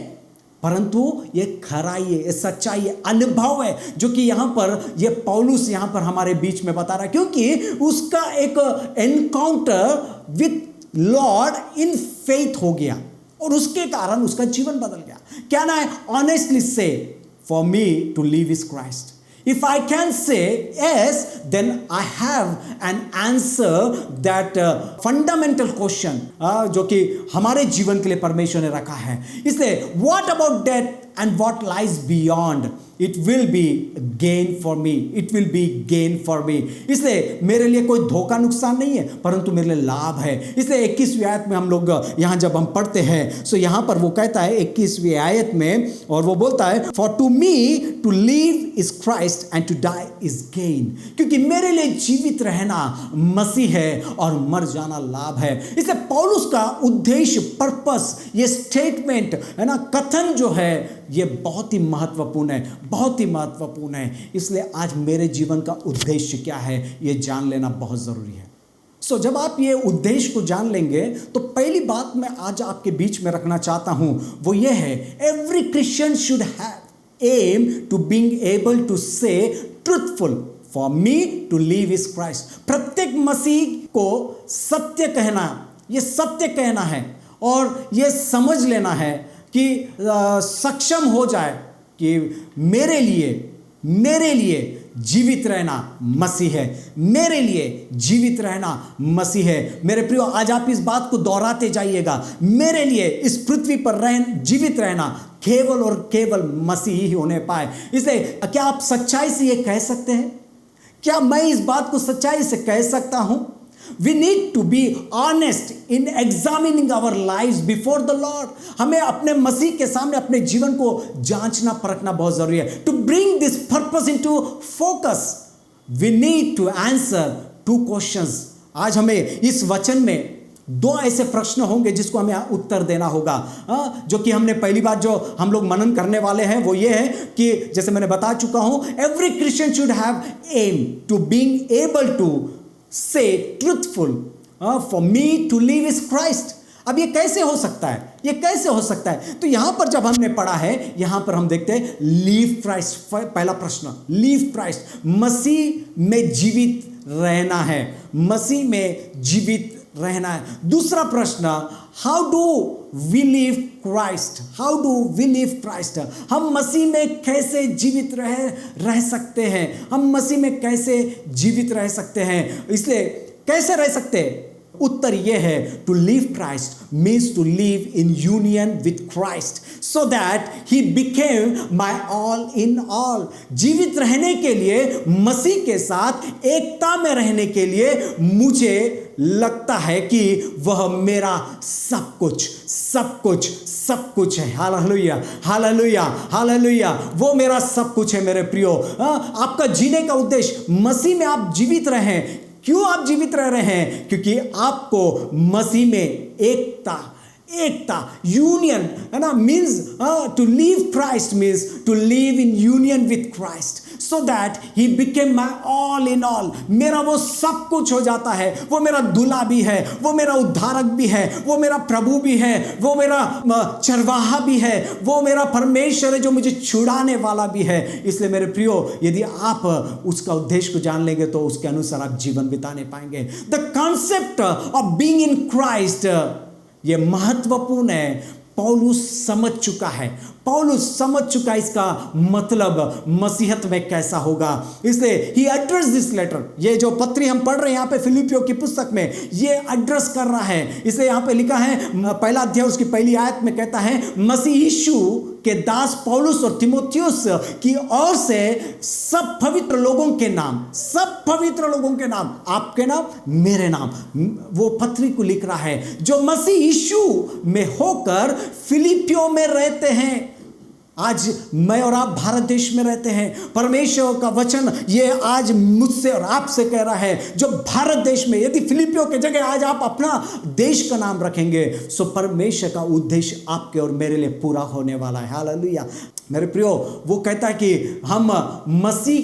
परंतु ये खराई है, ये सच्चाई है, अनुभव है, जो कि यहाँ पर ये पौलुस यहाँ पर हमारे बीच में बता रहा है, क्योंकि उसका एक encounter with lord in faith हो गया और उसके कारण उसका जीवन बदल गया। Can I honestly say, for me to live is Christ. If I can say yes, then I have an answer that fundamental question जो कि हमारे जीवन के लिए परमेश्वर ने रखा है। इसलिए what about death and what lies beyond? It will be gain for me. It will be gain for me. इसलिए मेरे लिए कोई धोखा नुकसान नहीं है, परंतु मेरे लिए लाभ है। इसलिए 21वीं आयत में हम लोग यहाँ जब हम पढ़ते हैं, सो यहाँ पर वो कहता है 21वीं आयत में, और वो बोलता है, For to me to live is Christ and to die is gain. क्योंकि मेरे लिए जीवित रहना मसीह है और मर जाना लाभ है। इसलिए पौलुस का उद्देश्य, पर्पस, ये स्टेटमेंट है ना, कथन जो है, ये बहुत ही महत्वपूर्ण है, बहुत ही महत्वपूर्ण है। इसलिए आज मेरे जीवन का उद्देश्य क्या है, ये जान लेना बहुत ज़रूरी है। सो जब आप ये उद्देश्य को जान लेंगे, तो पहली बात मैं आज आपके बीच में रखना चाहता हूं वो ये है, every Christian should have aim to being able to say truthful, for me to live is Christ. प्रत्येक मसीह को सत्य कहना, ये सत्य कहना है और ये समझ लेना है कि सक्षम हो जाए कि मेरे लिए जीवित रहना मसीह है, मेरे लिए जीवित रहना मसीह है। मेरे प्रियो, आज आप इस बात को दोहराते जाइएगा, मेरे लिए इस पृथ्वी पर जीवित रहना केवल और केवल मसीह ही होने पाए। इसलिए क्या आप सच्चाई से ये कह सकते हैं? क्या मैं इस बात को सच्चाई से कह सकता हूं? We need to be honest in examining our lives before the Lord. हमें अपने मसीह के सामने अपने जीवन को जांचना परखना बहुत जरूरी है। To bring this purpose into focus, we need to answer 2 questions. आज हमें इस वचन में 2 ऐसे प्रश्न होंगे जिसको हमें उत्तर देना होगा, जो कि हमने पहली बात जो हम लोग मनन करने वाले हैं वो ये है कि जैसे मैंने बता चुका हूं, every Christian should have aim to being able to say truthful, for me to live is Christ. अब ये कैसे हो सकता है? ये कैसे हो सकता है? तो यहां पर जब हमने पढ़ा है, यहां पर हम देखते हैं लीव क्राइस्ट। पहला प्रश्न, लीव क्राइस्ट, मसीह में जीवित रहना है, मसीह में जीवित रहना है। दूसरा प्रश्न, how do we live Christ, how do we live Christ, हम मसीह में कैसे जीवित रह सकते हैं, हम मसीह में कैसे जीवित रह सकते हैं। इसलिए कैसे रह सकते हैं? उत्तर यह है, to live Christ means to live in union with Christ so that he became my all in all. जीवित रहने के लिए, मसीह के साथ एकता में रहने के लिए मुझे लगता है कि वह मेरा सब कुछ सब कुछ सब कुछ है। हालेलुया हालेलुया हालेलुया, वो मेरा सब कुछ है मेरे प्रियो। आपका जीने का उद्देश्य, मसीह में आप जीवित रहें। क्यों आप जीवित रह रहे हैं? क्योंकि आपको मसीह में एकता यूनियन है ना, means to live Christ means to live in union with Christ so that he became my all in all. मेरा वो सब कुछ हो जाता है। वो मेरा दूल्हा भी है, वो मेरा उद्धारक भी है, वो मेरा प्रभु भी है, वो मेरा चरवाहा भी है, वो मेरा परमेश्वर है जो मुझे छुड़ाने वाला भी है। इसलिए मेरे प्रियो, यदि आप उसका उद्देश्य को जान लेंगे तो उसके अनुसार आप जीवन बिताने पाएंगे। The concept of being in Christ, ये महत्वपूर्ण है। पौलुस समझ चुका है, पौलुस समझ चुका है इसका मतलब मसीहत में कैसा होगा। इसलिए ही एड्रेस दिस लेटर, ये जो पत्री हम पढ़ रहे हैं यहाँ पे फिलिपियों की पुस्तक में, ये एड्रेस कर रहा है। इसलिए यहाँ पे लिखा है, पहला अध्याय उसकी पहली आयत में कहता है, मसीह यीशु के दास पौलुस और तीमुथियुस की ओर से सब पवित्र लोगों के नाम, सब पवित्र लोगों के नाम, आपके नाम, मेरे नाम, वो पत्री को लिख रहा है जो मसीह यीशु में होकर फिलिपियों में रहते हैं। आज मैं और आप भारत देश में रहते हैं। परमेश्वर का वचन ये आज मुझसे और आपसे कह रहा है, जो भारत देश में, यदि फिलिपियों के जगह आज आप अपना देश का नाम रखेंगे, सो परमेश्वर का उद्देश्य आपके और मेरे लिए पूरा होने वाला है। हालेलुया मेरे प्रियो, वो कहता है कि हम मसीह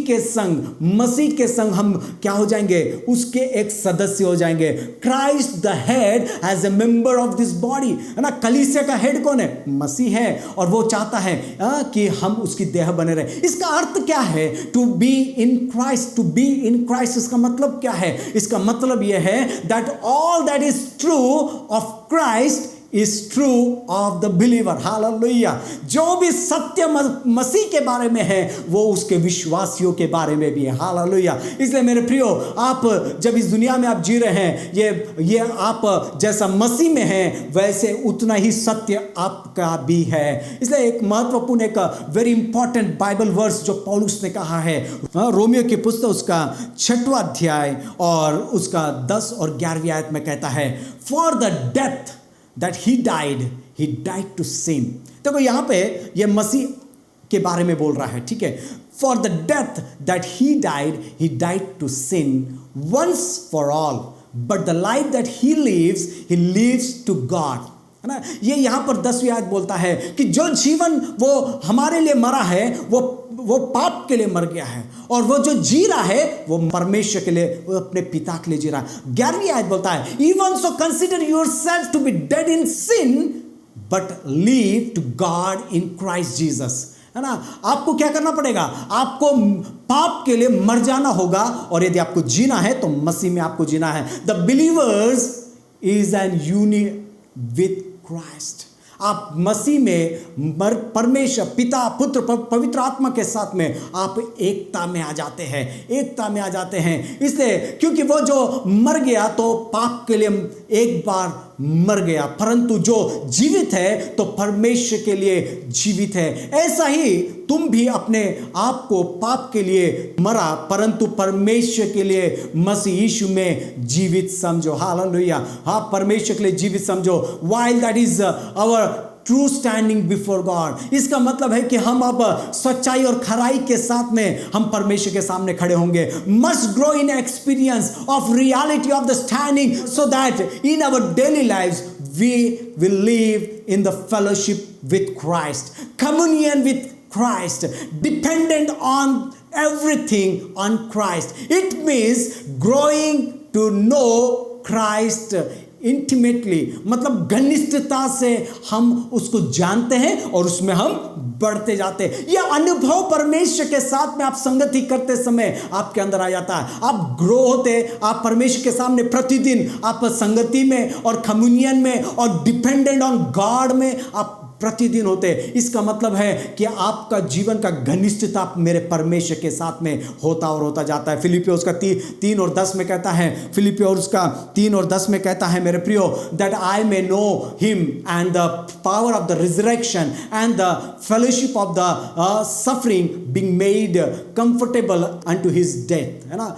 के संग हम क्या हो जाएंगे? उसके एक सदस्य हो जाएंगे। Christ the head as a member of this body, है ना। कलीसिया का हेड कौन है? मसीह है, और वो चाहता है कि हम उसकी देह बने रहे। इसका अर्थ क्या है? To be in Christ, to be in Christ, इसका मतलब क्या है? इसका मतलब यह है that all that is true of Christ is true of the believer। Hallelujah, जो भी सत्य मसीह के बारे में है वो उसके विश्वासियों के बारे में भी है। हालेलुया। इसलिए मेरे प्रियो, आप जब इस दुनिया में आप जी रहे हैं, ये आप जैसा मसीह में हैं वैसे उतना ही सत्य आपका भी है। इसलिए एक महत्वपूर्ण, एक वेरी इंपॉर्टेंट बाइबल वर्स जो पौलुस ने कहा है, रोमियो की पुस्तक उसका 6वां अध्याय और उसका 10 और 11वीं आयत में कहता है, for the death that he died to sin। देखो यहाँ पे ये मसीह के बारे में बोल रहा है, ठीक है। For the death that he died to sin once for all, but the life that he lives to God। है ना। ये यहाँ पर 10वीं आयत बोलता है कि जो जीवन वो हमारे लिए मरा है, वो पाप के लिए मर गया है, और वो जो जी रहा है वो परमेश्वर के लिए, वो अपने पिता के लिए जी रहा है। 11वीं आयत बोलता है, even so consider yourself to be dead in sin but live to God in Christ Jesus. है ना। आपको क्या करना पड़ेगा? आपको पाप के लिए मर जाना होगा, और यदि आपको जीना है तो मसीह में आपको जीना है। The believers is an union with Christ. आप मसीह में परमेश्वर पिता, पुत्र, पवित्र आत्मा के साथ में आप एकता में आ जाते हैं, एकता में आ जाते हैं। इसलिए क्योंकि वो जो मर गया तो पाप के लिए एक बार मर गया, परंतु जो जीवित है तो परमेश्वर के लिए जीवित है। ऐसा ही तुम भी अपने आप को पाप के लिए मरा, परंतु परमेश्वर के लिए मसीह यीशु में जीवित समझो। हालेलुया। हाँ, परमेश्वर के लिए जीवित समझो। while that is our true standing before God. इसका मतलब है कि हम अब सच्चाई और खराई के साथ में हम परमेश्वर के सामने खड़े होंगे। Must grow in experience of reality of the standing so that in our daily lives we will live in the fellowship with Christ, communion with Christ, dependent on everything on Christ. It means growing to know Christ intimately, मतलब घनिष्ठता से हम उसको जानते हैं और उसमें हम बढ़ते जाते हैं। यह अनुभव परमेश्वर के साथ में आप संगति करते समय आपके अंदर आ जाता है। आप ग्रो होते, आप परमेश्वर के सामने प्रतिदिन आप संगति में और कम्युनियन में और डिपेंडेंट ऑन गॉड में आप प्रतिदिन होते। इसका मतलब है कि आपका जीवन का घनिष्ठता मेरे परमेश्वर के साथ में होता और होता जाता है। फिलिपियों उसका 3 और 10 में कहता है, फिलिपियों उसका 3 और 10 में कहता है, मेरे प्रियो, that I may know him and the power of the resurrection and the fellowship of the suffering being made comfortable unto his death, है ना।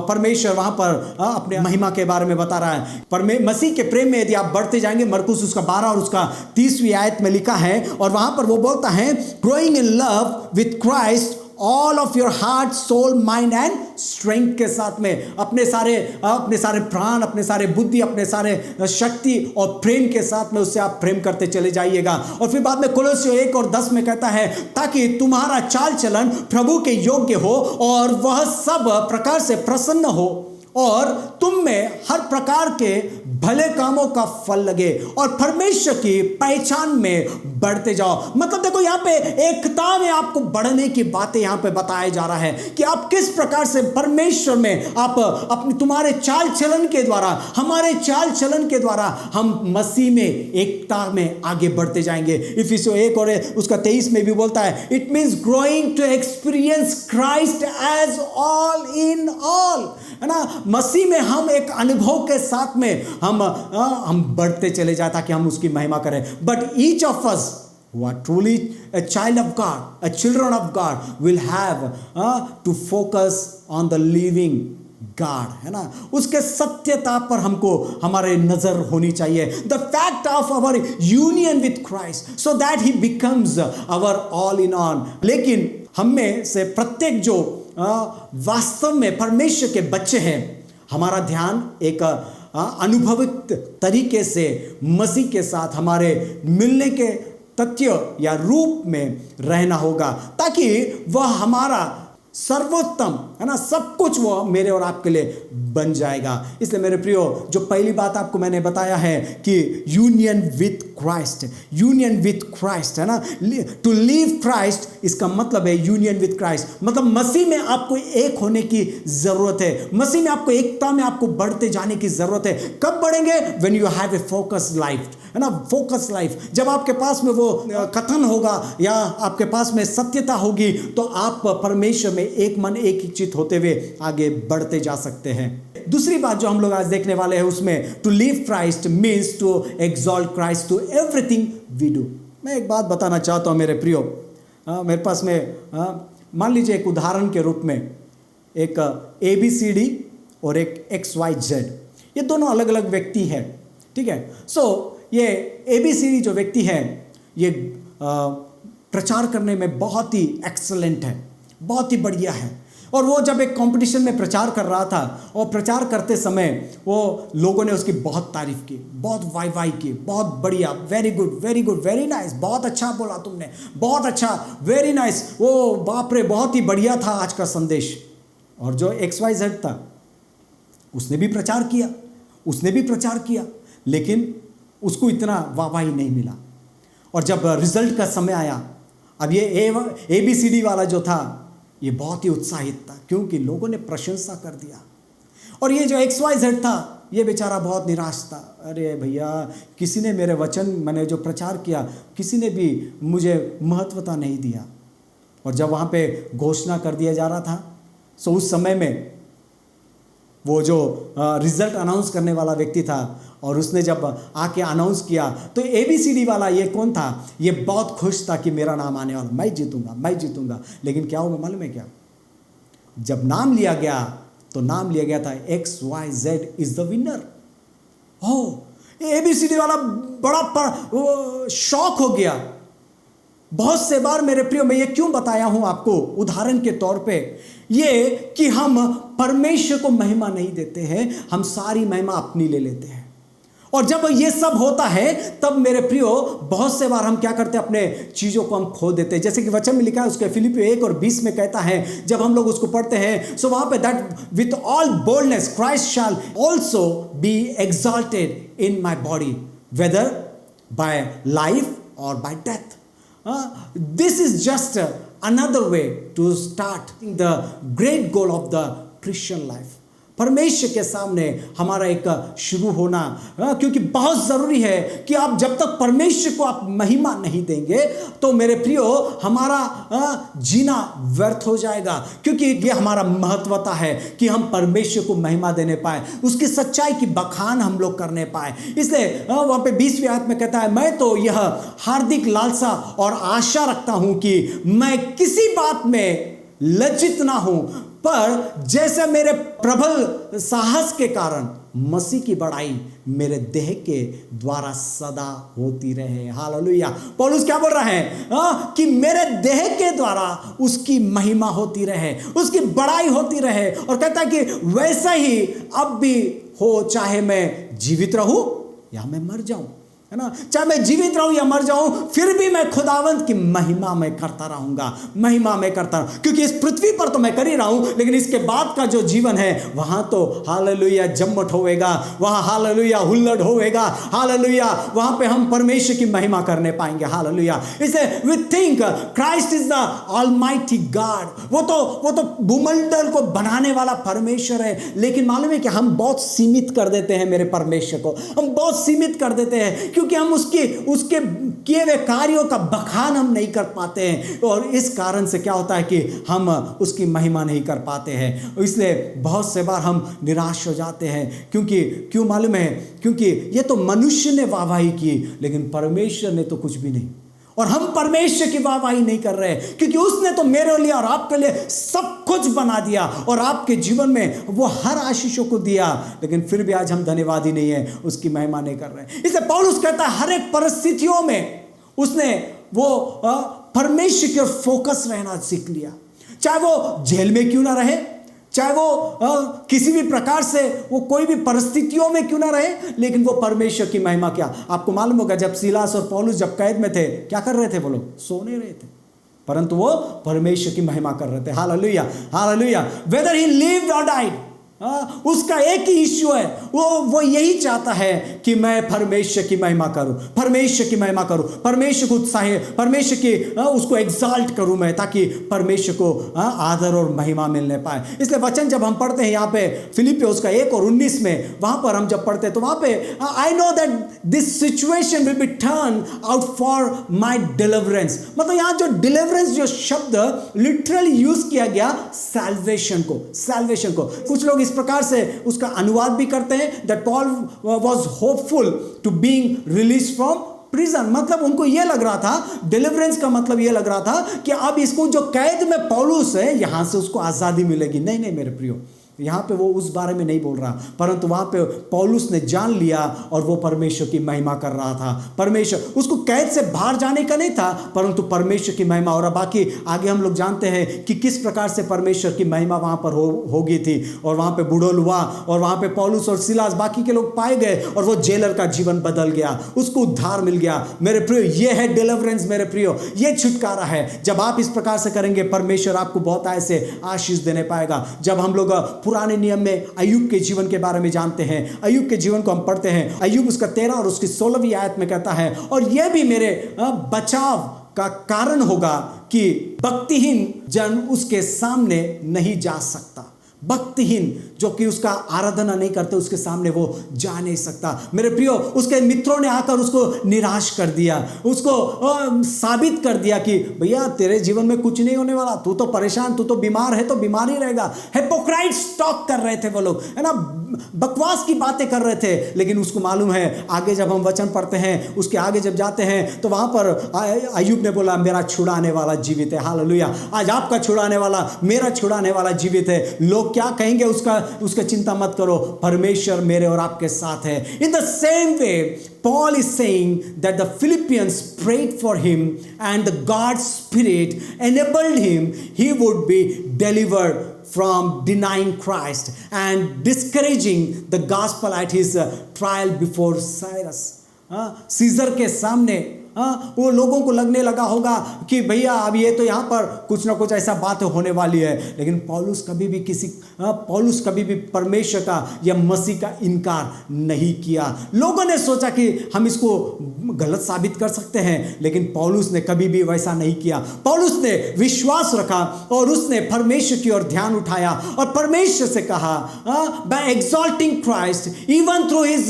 परमेश्वर वहां पर अपने महिमा के बारे में बता रहा है। मसीह के प्रेम में यदि आप बढ़ते जाएंगे, मरकुस उसका 12 और उसका 30वीं आयत में लिखा है, और वहां पर वो बोलता है, growing in love with Christ all of your heart soul mind and strength के साथ में अपने सारे प्राण, अपने सारे बुद्धि, अपने सारे शक्ति और प्रेम के साथ में उससे आप प्रेम करते चले जाइएगा। और फिर बाद में कोलोसियों 1 और 10 में कहता है, ताकि तुम्हारा चाल चलन प्रभु के योग्य हो और वह सब प्रकार से प्रसन्न हो और तुम में हर प्रकार के भले कामों का फल लगे और परमेश्वर की पहचान में बढ़ते जाओ। मतलब देखो, यहाँ पे एकता में आपको बढ़ने की बातें यहाँ पे बताया जा रहा है कि आप किस प्रकार से परमेश्वर में आप अपने तुम्हारे चाल चलन के द्वारा, हमारे चाल चलन के द्वारा हम मसीह में एकता में आगे बढ़ते जाएंगे। इफिसियों 1 और उसका 23 में भी बोलता है, it means growing to experience Christ as all in all, है ना। मसीह में हम एक अनुभव के साथ में हम बढ़ते चले जाए ताकि हम उसकी महिमा करें। But each of us who are truly a child of God, a children of God, will have to focus on the living God, है ना। उसके सत्यता पर हमको हमारे नजर होनी चाहिए। The fact of our union with Christ, so that He becomes our all in all। लेकिन हम में से प्रत्येक जो वास्तव में परमेश्वर के बच्चे हैं, हमारा ध्यान एक अनुभवित तरीके से मसीह के साथ हमारे मिलने के तथ्य या रूप में रहना होगा, ताकि वह हमारा सर्वोत्तम, है ना, सब कुछ वो मेरे और आपके लिए बन जाएगा। इसलिए मेरे प्रियो, जो पहली बात आपको मैंने बताया है कि union with Christ, union with Christ, है ना, टू लीव क्राइस्ट, इसका मतलब है यूनियन विथ क्राइस्ट, मतलब मसीह में आपको एक होने की जरूरत है। मसीह में आपको एकता में आपको बढ़ते जाने की जरूरत है। कब बढ़ेंगे? When you have a focus life, है ना, फोकस लाइफ। जब आपके पास में वो कथन होगा या आपके पास में सत्यता होगी, तो आप परमेश्वर में एक मन एक चित होते हुए आगे बढ़ते जा सकते हैं। दूसरी बात जो हम लोग आज देखने वाले हैं उसमें, to live Christ means to exalt Christ to everything we do. मैं एक बात बताना चाहता हूँ मेरे प्रियो, मेरे पास में मान लीजिए एक उदाहरण के रूप में एक ABCD और एक XYZ, ये दोनों अलग अलग व्यक्ति हैं, ठीक है। सो ये ABCD जो व्यक्ति है, ये प्रचार करने में बहुत ही एक्सलेंट है, बहुत ही बढ़िया है। और वो जब एक कंपटीशन में प्रचार कर रहा था, और प्रचार करते समय वो लोगों ने उसकी बहुत तारीफ की, बहुत वाई की, बहुत बढ़िया, very good, very good, very nice, बहुत अच्छा बोला तुमने, बहुत अच्छा, वेरी नाइस, वो बाप रे बहुत ही बढ़िया था आज का संदेश। और जो XYZ था उसने भी प्रचार किया, उसने भी प्रचार किया, लेकिन उसको इतना वाहवाही नहीं मिला। और जब रिजल्ट का समय आया, अब ये ABCD वाला जो था ये बहुत ही उत्साहित था, क्योंकि लोगों ने प्रशंसा कर दिया। और ये जो XYZ था, ये बेचारा बहुत निराश था। अरे भैया, किसी ने मेरे वचन, मैंने जो प्रचार किया, किसी ने भी मुझे महत्वता नहीं दिया। और जब वहाँ पे घोषणा कर दिया जा रहा था, सो उस समय में वो जो रिजल्ट अनाउंस करने वाला व्यक्ति था, और उसने जब आके अनाउंस किया, तो ABCD वाला ये कौन था, ये बहुत खुश था कि मेरा नाम आने वाला, मैं जीतूंगा, मैं जीतूंगा। लेकिन क्या हुआ मालूम है क्या? जब नाम लिया गया, तो नाम लिया गया था XYZ is the winner. Oh, ABCD वाला बड़ा शॉक हो गया। बहुत से बार मेरे प्रियो, मैं ये क्यों बताया हूं आपको उदाहरण के तौर पे, ये कि हम परमेश्वर को महिमा नहीं देते हैं, हम सारी महिमा अपनी ले लेते हैं। और जब ये सब होता है, तब मेरे प्रियो, बहुत से बार हम क्या करते हैं, अपने चीज़ों को हम खो देते हैं। जैसे कि वचन में लिखा है, उसके फिलिपियों 1 और 20 में कहता है, जब हम लोग उसको पढ़ते हैं, सो वहाँ पे that with all boldness Christ shall also be exalted in my body, whether by life or by death. This is just another way to start the great goal of the Christian life. परमेश्वर के सामने हमारा एक शुरू होना, क्योंकि बहुत ज़रूरी है कि आप जब तक परमेश्वर को आप महिमा नहीं देंगे तो मेरे प्रियो हमारा जीना व्यर्थ हो जाएगा। क्योंकि ये हमारा महत्वता है कि हम परमेश्वर को महिमा देने पाए, उसकी सच्चाई की बखान हम लोग करने पाए। इसलिए वहाँ पे 20वीं आयत में कहता है, मैं तो यह हार्दिक लालसा और आशा रखता हूँ कि मैं किसी बात में लज्जित ना हूं, पर जैसे मेरे प्रबल साहस के कारण मसीह की बड़ाई मेरे देह के द्वारा सदा होती रहे। हालेलुया। पौलुस क्या बोल रहा है? कि मेरे देह के द्वारा उसकी महिमा होती रहे, उसकी बड़ाई होती रहे। और कहता है कि वैसा ही अब भी हो, चाहे मैं जीवित रहूं या मैं मर जाऊं, है ना, चाहे मैं जीवित रहूं या मर जाऊं, फिर भी मैं खुदावंत की महिमा में करता रहूंगा, महिमा में करता रहूं। क्योंकि इस पृथ्वी पर तो मैं कर ही रहा हूं, लेकिन इसके बाद का जो जीवन है वहां तो हालेलुया जम्मट होएगा, वहां हालेलुया हुल्लड़ होएगा, हालेलुया वहां पे हम परमेश्वर की महिमा करने पाएंगे। हालेलुया। इसे we think Christ is the almighty God. वो तो भूमंडल को बनाने वाला परमेश्वर है, लेकिन मालूम है कि हम बहुत सीमित कर देते हैं मेरे परमेश्वर को, हम बहुत सीमित कर देते हैं, क्योंकि हम उसके किए हुए कार्यों का बखान हम नहीं कर पाते हैं। और इस कारण से क्या होता है कि हम उसकी महिमा नहीं कर पाते हैं। इसलिए बहुत से बार हम निराश हो जाते हैं। क्यों मालूम है? क्योंकि ये तो मनुष्य ने वाहवाही की, लेकिन परमेश्वर ने तो कुछ भी नहीं। और हम परमेश्वर की वाहवाही नहीं कर रहे, क्योंकि उसने तो मेरे लिए और आपके लिए सब कुछ बना दिया और आपके जीवन में वो हर आशीषों को दिया, लेकिन फिर भी आज हम धन्यवादी नहीं है, उसकी महिमा नहीं कर रहे। इसलिए पौलुस कहता है हर एक परिस्थितियों में उसने वो परमेश्वर के फोकस रहना सीख लिया। चाहे वो जेल में क्यों ना रहे, चाहे वो किसी भी प्रकार से वो कोई भी परिस्थितियों में क्यों ना रहे, लेकिन वो परमेश्वर की महिमा। क्या आपको मालूम होगा, जब सीलास और पौलुस जब कैद में थे, क्या कर रहे थे? वो लोग सोने रहे थे, परंतु वो परमेश्वर की महिमा कर रहे थे। Hallelujah, hallelujah. वेदर ही लिव्ड और डाइड, उसका एक ही इश्यू है, वो यही चाहता है कि मैं परमेश्वर की महिमा करूं, परमेश्वर की महिमा करूं, परमेश्वर को उत्साह, परमेश्वर की उसको एग्जाल्ट करूं मैं, ताकि परमेश्वर को आदर और महिमा मिलने पाए। इसलिए वचन जब हम पढ़ते हैं यहाँ पे फिलिपियोस का 1 और 19 में, वहां पर हम जब पढ़ते हैं तो वहां पे I know that this situation will be turn out for my deliverance. मतलब यहाँ जो डिलीवरेंस जो शब्द लिटरली यूज किया गया सैल्वेशन को, सैल्वेशन को। कुछ लोग इस प्रकार से उसका अनुवाद भी करते हैं that Paul was hopeful to being release from prison. मतलब उनको यह लग रहा था, डिलीवरेंस का मतलब यह लग रहा था कि अब इसको जो कैद में पौलुस है यहां से उसको आजादी मिलेगी। नहीं मेरे प्रियो, यहाँ पे वो उस बारे में नहीं बोल रहा, परंतु वहाँ पे पौलुस ने जान लिया और वो परमेश्वर की महिमा कर रहा था। परमेश्वर, उसको कैद से बाहर जाने का नहीं था, परंतु परमेश्वर की महिमा। और बाकी आगे हम लोग जानते हैं कि किस प्रकार से परमेश्वर की महिमा वहाँ पर हो गई थी, और वहाँ पे बुढ़ोल हुआ, और वहाँ पे पौलुस और सिलास बाकी के लोग पाए गए, और वो जेलर का जीवन बदल गया, उसको उद्धार मिल गया। मेरे प्रियो, ये है डिलीवरेंस मेरे प्रियो, ये छुटकारा है। जब आप इस प्रकार से करेंगे, परमेश्वर आपको बहुत ऐसे आशीष देने पाएगा। जब हम लोग पुराने नियम में अय्यूब के जीवन के बारे में जानते हैं, अय्यूब के जीवन को हम पढ़ते हैं, अय्यूब उसका 13 और उसकी 16वीं आयत में कहता है, और यह भी मेरे बचाव का कारण होगा कि भक्तिहीन जन उसके सामने नहीं जा सकता। भक्तिहीन जो कि उसका आराधना नहीं करते, उसके सामने वो जा नहीं सकता। मेरे प्रियो, उसके मित्रों ने आकर उसको निराश कर दिया, उसको साबित कर दिया कि भैया तेरे जीवन में कुछ नहीं होने वाला, तू तो परेशान, तू तो बीमार है, तो बीमार ही रहेगा। हिपोक्राइट्स टॉक कर रहे थे वो लोग, है ना, बकवास की बातें कर रहे थे। लेकिन उसको मालूम है, आगे जब हम वचन पढ़ते हैं, उसके आगे जब जाते हैं तो वहां पर अय्यूब ने बोला, मेरा छुड़ाने वाला जीवित है। हालेलुया। आज आपका छुड़ाने वाला, मेरा छुड़ाने वाला जीवित है। लोग क्या कहेंगे उसका चिंता मत करो, परमेश्वर मेरे और आपके साथ है। In the same way Paul is saying that the Philippians prayed for him and the God's Spirit enabled him, he would be delivered from denying Christ and discouraging the gospel at his trial before Cyrus. Caesar के सामने वो लोगों को लगने लगा होगा कि भैया अब ये तो यहाँ पर कुछ ना कुछ ऐसा बात होने वाली है। लेकिन पौलुस कभी भी परमेश्वर का या मसीह का इनकार नहीं किया। लोगों ने सोचा कि हम इसको गलत साबित कर सकते हैं, लेकिन पौलुस ने कभी भी वैसा नहीं किया। पौलुस ने विश्वास रखा और उसने परमेश्वर की ओर ध्यान उठाया और परमेश्वर से कहा, by exalting Christ even through his,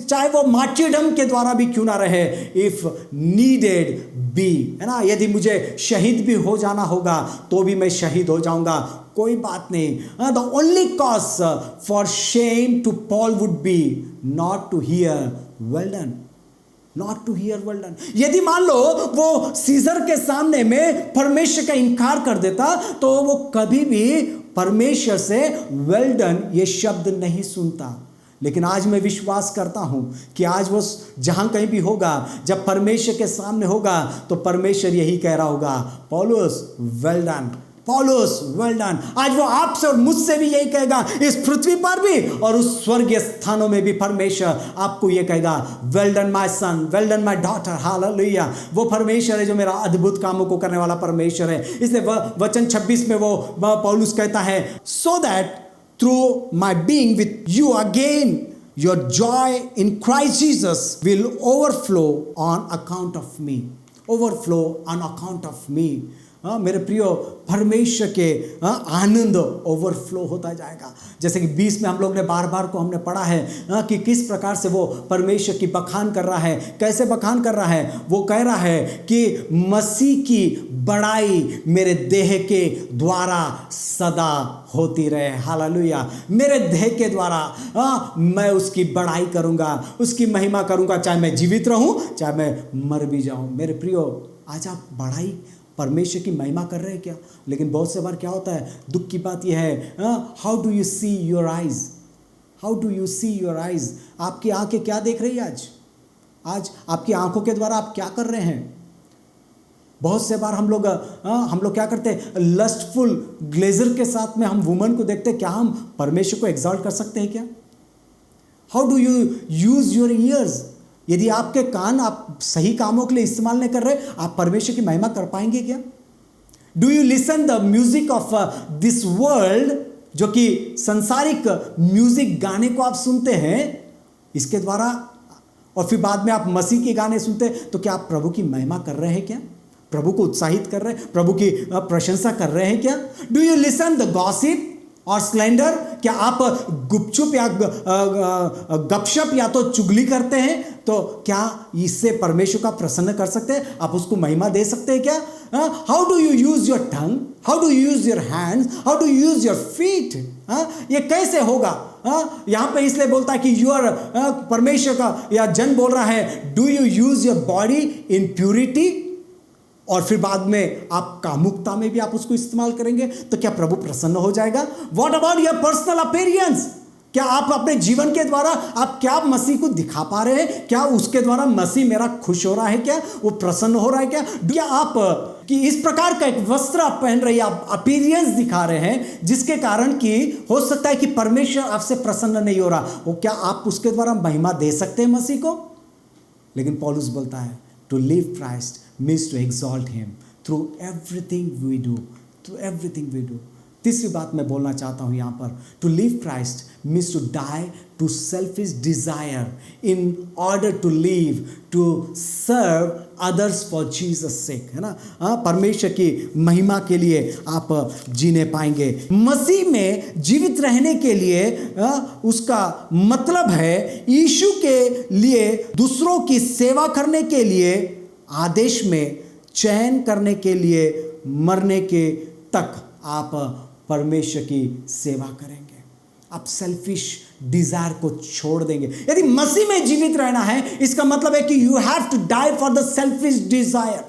चाहे वो मार्टियरडम के द्वारा भी क्यों ना रहे, इफ नीडेड बी, है ना, यदि मुझे शहीद भी हो जाना होगा तो भी मैं शहीद हो जाऊंगा, कोई बात नहीं। The only cause for shame to Paul would be not to hear well done, not to hear well done. यदि मान लो वो सीजर के सामने में परमेश्वर का इनकार कर देता तो वो कभी भी परमेश्वर से वेल डन ये शब्द नहीं सुनता। लेकिन आज मैं विश्वास करता हूं कि आज वो जहां कहीं भी होगा, जब परमेश्वर के सामने होगा तो परमेश्वर यही कह रहा होगा, पौलुस वेल डन, पौलुस वेल डन। आज वो आपसे और मुझसे भी यही कहेगा, इस पृथ्वी पर भी और उस स्वर्गीय स्थानों में भी परमेश्वर आपको ये कहेगा, well done my son, well done my daughter, hallelujah. वो परमेश्वर है जो मेरा अद्भुत कामों को करने वाला परमेश्वर है। इसलिए वचन 26 में वो पौलुस कहता है, so that through my being with you again, your joy in Christ Jesus will overflow on account of me. Overflow on account of me. मेरे प्रियो, परमेश्वर के आनंद ओवरफ्लो होता जाएगा। जैसे कि 20 में हम लोग ने बार को हमने पढ़ा है कि किस प्रकार से वो परमेश्वर की बखान कर रहा है। कैसे बखान कर रहा है? वो कह रहा है कि मसीह की बड़ाई मेरे देह के द्वारा सदा होती रहे, हालेलुया। मेरे देह के द्वारा मैं उसकी बड़ाई करूंगा, उसकी महिमा करूंगा, चाहे मैं जीवित रहूं चाहे मैं मर भी जाऊं। मेरे प्रियो, आज आप बड़ाई परमेश्वर की महिमा कर रहे हैं क्या? लेकिन बहुत से बार क्या होता है, दुख की बात यह है, how do you see your eyes, how do you see your eyes. आपकी आंखें क्या देख रही है आज आपकी आंखों के द्वारा आप क्या कर रहे हैं? बहुत से बार हम लोग क्या करते हैं, लस्टफुल ग्लेजर के साथ में हम वुमन को देखते हैं। क्या हम परमेश्वर को एग्जॉल्ट कर सकते हैं क्या? How do you use your ears. यदि आपके कान आप सही कामों के लिए इस्तेमाल नहीं कर रहे, आप परमेश्वर की महिमा कर पाएंगे क्या? Do you listen the music of this world, जो कि संसारिक म्यूजिक गाने को आप सुनते हैं इसके द्वारा, और फिर बाद में आप मसीह के गाने सुनते हैं, तो क्या आप प्रभु की महिमा कर रहे हैं क्या? प्रभु को उत्साहित कर रहे हैं, प्रभु की प्रशंसा कर रहे हैं क्या? Do you listen the gossip और स्लैंडर। क्या आप गुपचुप या गपशप या तो चुगली करते हैं? तो क्या इससे परमेश्वर का प्रसन्न कर सकते हैं? आप उसको महिमा दे सकते हैं क्या? How do you use your tongue, how do you use your hands, how do you use your feet. ये कैसे होगा? यहां पे इसलिए बोलता है कि यूर परमेश्वर का या जन बोल रहा है, do you use your body in purity, और फिर बाद में आप कामुकता में भी आप उसको इस्तेमाल करेंगे, तो क्या प्रभु प्रसन्न हो जाएगा? What about your personal appearance. क्या आप अपने जीवन के द्वारा आप क्या मसीह को दिखा पा रहे हैं? क्या उसके द्वारा मसीह मेरा खुश हो रहा है? क्या वो प्रसन्न हो रहा है? क्या आप कि इस प्रकार का एक वस्त्र आप पहन रहे हैं, आप अपीयरेंस दिखा रहे हैं, जिसके कारण कि हो सकता है कि परमेश्वर आपसे प्रसन्न नहीं हो रहा, वो क्या आप उसके द्वारा महिमा दे सकते हैं मसीह को? लेकिन पौलुस बोलता है, to live Christ means to exalt him through everything we do, through everything we do. तीसरी बात मैं बोलना चाहता हूं यहां पर, to live Christ means to die to selfish desire in order to live to serve others for Jesus sake, है ना? परमेश्वर की महिमा के लिए आप जीने पाएंगे। मसीह में जीवित रहने के लिए उसका मतलब है यीशु के लिए दूसरों की सेवा करने के लिए, आदेश में चयन करने के लिए, मरने के तक आप परमेश्वर की सेवा करेंगे। आप सेल्फिश डिजायर को छोड़ देंगे। यदि मसीह में जीवित रहना है, इसका मतलब है कि you have to die for the selfish desire,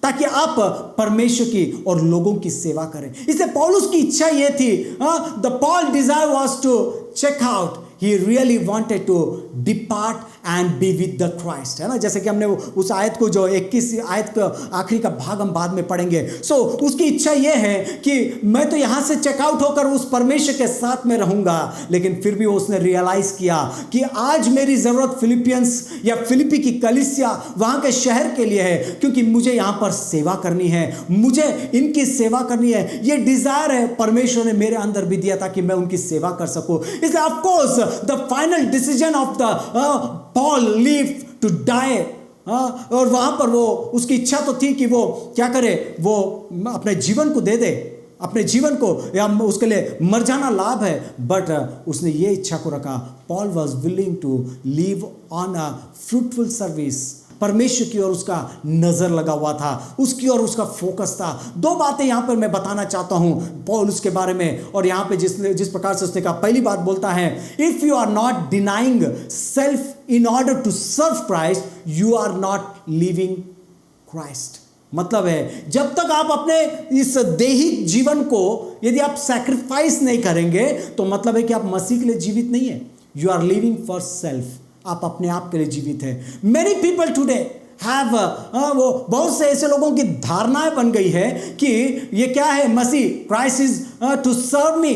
ताकि आप परमेश्वर की और लोगों की सेवा करें। इसलिए पौलुस की इच्छा यह थी, the Paul desire was to check out he really wanted to depart and be with the Christ, है ना। जैसे कि हमने उस आयत को जो 21 आयत का आखिरी का भाग हम बाद में पढ़ेंगे। सो उसकी इच्छा यह है कि मैं तो यहाँ से चेकआउट होकर उस परमेश्वर के साथ में रहूँगा, लेकिन फिर भी उसने रियलाइज किया कि आज मेरी ज़रूरत फिलिपियंस या फिलिपी की कलीसिया वहाँ के शहर के लिए है, क्योंकि मुझे यहाँ पर सेवा करनी है, मुझे इनकी सेवा करनी है। ये डिज़ायर है परमेश्वर ने मेरे अंदर भी दिया ताकि मैं उनकी सेवा कर सकूँ। इसलिए of course the final decision of the Paul live to die, और वहाँ पर वो उसकी इच्छा तो थी कि वो क्या करे, वो अपने जीवन को दे दे, अपने जीवन को, या उसके लिए मर जाना लाभ है, बट उसने ये इच्छा को रखा। Paul was willing to live on a fruitful service. परमेश्वर की ओर उसका नज़र लगा हुआ था, उसकी ओर उसका फोकस था। दो बातें यहाँ पर मैं बताना चाहता हूँ पॉल उसके बारे में, और यहाँ पे जिस प्रकार से उसने कहा, पहली बात बोलता है, if you are not denying self in order to serve Christ, you are not living Christ. मतलब है जब तक आप अपने इस देहिक जीवन को यदि आप सैक्रिफाइस नहीं करेंगे, तो मतलब है कि आप मसीह के लिए जीवित नहीं है। You are living for self, आप अपने आप के लिए जीवित हैं। मेनी पीपल टुडे हैव वो बहुत से ऐसे लोगों की धारणाएं बन गई है कि ये क्या है, मसीह, क्राइस्ट इज टू सर्व मी।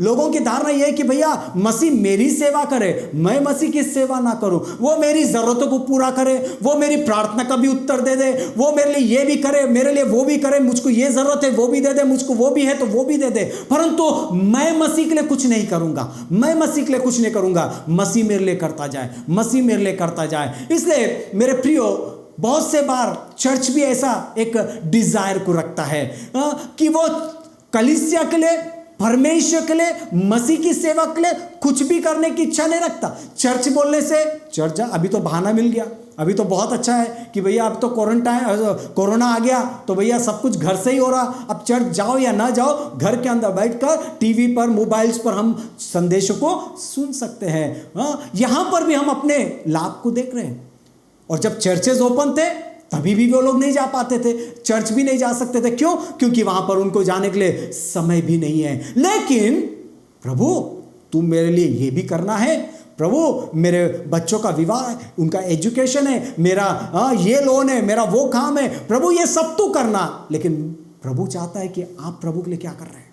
लोगों की धारणा यह है कि भैया मसीह मेरी सेवा करे, मैं मसीह की सेवा ना करूं, वो मेरी जरूरतों को पूरा करे, वो मेरी प्रार्थना का भी उत्तर दे दे, वो मेरे लिए ये भी करे, मेरे लिए वो भी करे, मुझको ये जरूरत है वो भी दे दे, मुझको वो भी है तो वो भी दे दे, परंतु मैं मसीह के लिए कुछ नहीं करूंगा, मैं मसीह के लिए कुछ नहीं करूंगा। मसीह मेरे लिए करता जाए, मसीह मेरे लिए करता जाए। इसलिए मेरे प्रियो, बहुत से बार चर्च भी ऐसा एक डिजायर को रखता है कि वो कलीसिया के लिए, परमेश्वर के लिए, मसीह की सेवा के लिए कुछ भी करने की इच्छा नहीं रखता। चर्च बोलने से चर्च जा, अभी तो बहाना मिल गया, अभी तो बहुत अच्छा है कि भैया अब तो कोरोना आ गया तो भैया सब कुछ घर से ही हो रहा, अब चर्च जाओ या ना जाओ, घर के अंदर बैठकर टीवी पर, मोबाइल्स पर हम संदेशों को सुन सकते हैं। यहाँ पर भी हम अपने लाभ को देख रहे हैं। और जब चर्चेज ओपन थे तभी भी वो लोग नहीं जा पाते थे, चर्च भी नहीं जा सकते थे। क्यों? क्योंकि वहां पर उनको जाने के लिए समय भी नहीं है। लेकिन प्रभु तू मेरे लिए ये भी करना है, प्रभु मेरे बच्चों का विवाह है, उनका एजुकेशन है, मेरा ये लोन है, मेरा वो काम है, प्रभु ये सब तू करना। लेकिन प्रभु चाहता है कि आप प्रभु के लिए क्या कर रहे हैं,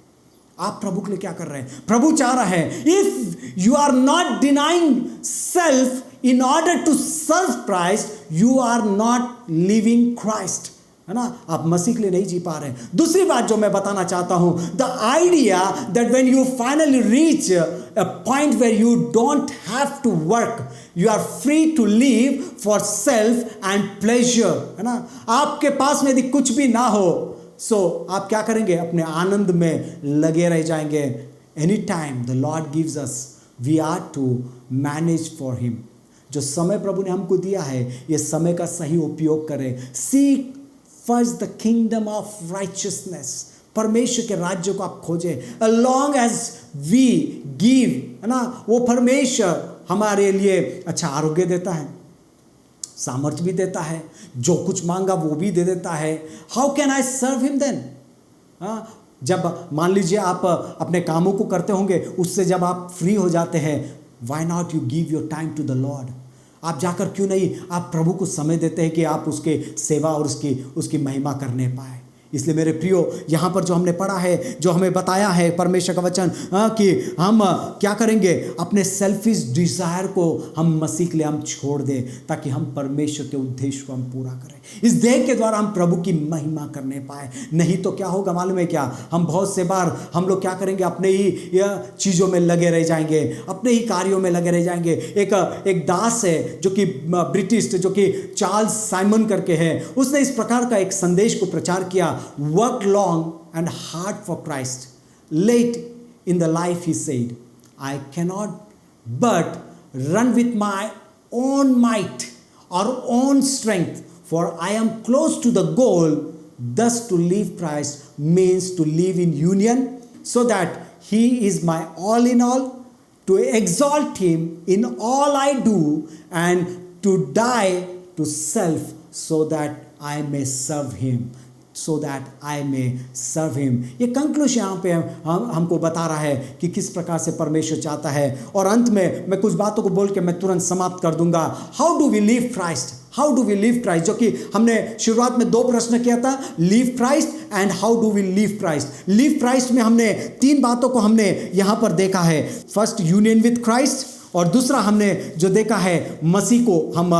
आप प्रभु के लिए क्या कर रहे हैं। प्रभु चाह रहा है, if you are not denying self in order to serve Christ, you are not living Christ, है ना। आप मसीह के लिए नहीं जी पा रहे हैं। दूसरी बात जो मैं बताना चाहता हूं, the idea that when you finally reach a point where you don't have to work, you are free to live for self and pleasure, है ना। आपके पास में यदि कुछ भी ना हो, सो आप क्या करेंगे, अपने आनंद में लगे रह जाएंगे। Any time the Lord gives us, we are to manage for him. जो समय प्रभु ने हमको दिया है, ये समय का सही उपयोग करें। Seek first the kingdom of righteousness, परमेश्वर के राज्य को आप खोजें। अलॉन्ग एज वी गिव, है ना, वो परमेश्वर हमारे लिए अच्छा आरोग्य देता है, सामर्थ्य भी देता है, जो कुछ मांगा वो भी दे देता है। How can I serve him then? जब मान लीजिए आप अपने कामों को करते होंगे, उससे जब आप फ्री हो जाते हैं, Why not you give your time to the Lord? आप जाकर क्यों नहीं आप प्रभु को समय देते हैं कि आप उसके सेवा और उसकी महिमा करने पाए। इसलिए मेरे प्रियो, यहाँ पर जो हमने पढ़ा है, जो हमें बताया है परमेश्वर का वचन, कि हम क्या करेंगे, अपने सेल्फिश डिज़ायर को हम मसीह के लिए हम छोड़ दें, ताकि हम परमेश्वर के उद्देश्य को हम पूरा करें। इस देह के द्वारा हम प्रभु की महिमा करने पाए। नहीं तो क्या होगा मालूम है क्या, हम बहुत से बार हम लोग क्या करेंगे, अपने ही चीज़ों में लगे रह जाएंगे, अपने ही कार्यों में लगे रह जाएंगे। एक दास है जो कि ब्रिटिश, जो कि चार्ल्स साइमन करके है, उसने इस प्रकार का एक संदेश को प्रचार किया, work long and hard for Christ. Late in the life he said, I cannot but run with my own might or own strength, for I am close to the goal. Thus to live Christ means to live in union, so that he is my all in all, to exalt him in all I do, and to die to self so that I may serve him. so that I may serve him। ये conclusion यहाँ पे हमको बता रहा है कि किस प्रकार से परमेश्वर चाहता है। और अंत में मैं कुछ बातों को बोल के मैं तुरंत समाप्त कर दूंगा। How do we live Christ, how do we live Christ, जो कि हमने शुरुआत में 2 प्रश्न किया था, live Christ and how do we live Christ. Live Christ में हमने 3 बातों को हमने यहाँ पर देखा है। फर्स्ट, यूनियन विद क्राइस्ट, और दूसरा हमने जो देखा है मसीह को हम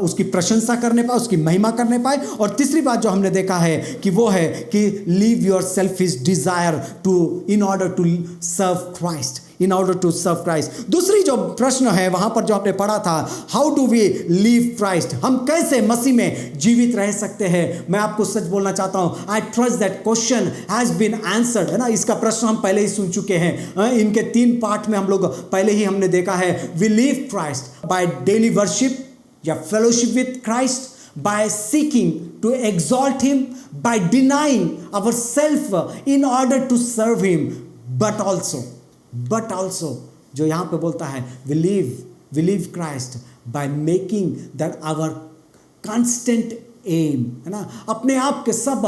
उसकी प्रशंसा करने पाए, उसकी महिमा करने पाए। और तीसरी बात जो हमने देखा है कि वो है कि leave your selfish desire to in order to serve Christ, in order to serve Christ. दूसरी जो प्रश्न है वहां पर जो आपने पढ़ा था, how do we live Christ, हम कैसे मसीह में जीवित रह सकते हैं। मैं आपको सच बोलना चाहता हूं, I trust that question has been answered, है ना। इसका प्रश्न हम पहले ही सुन चुके हैं। इनके 3 पार्ट में हम लोग पहले ही हमने देखा है। We live Christ by daily worship या fellowship with Christ, by seeking to exalt him, by denying ourselves in order to serve him, but also जो यहाँ पे बोलता है we live Christ by making that our constant aim, है ना, अपने आप के सब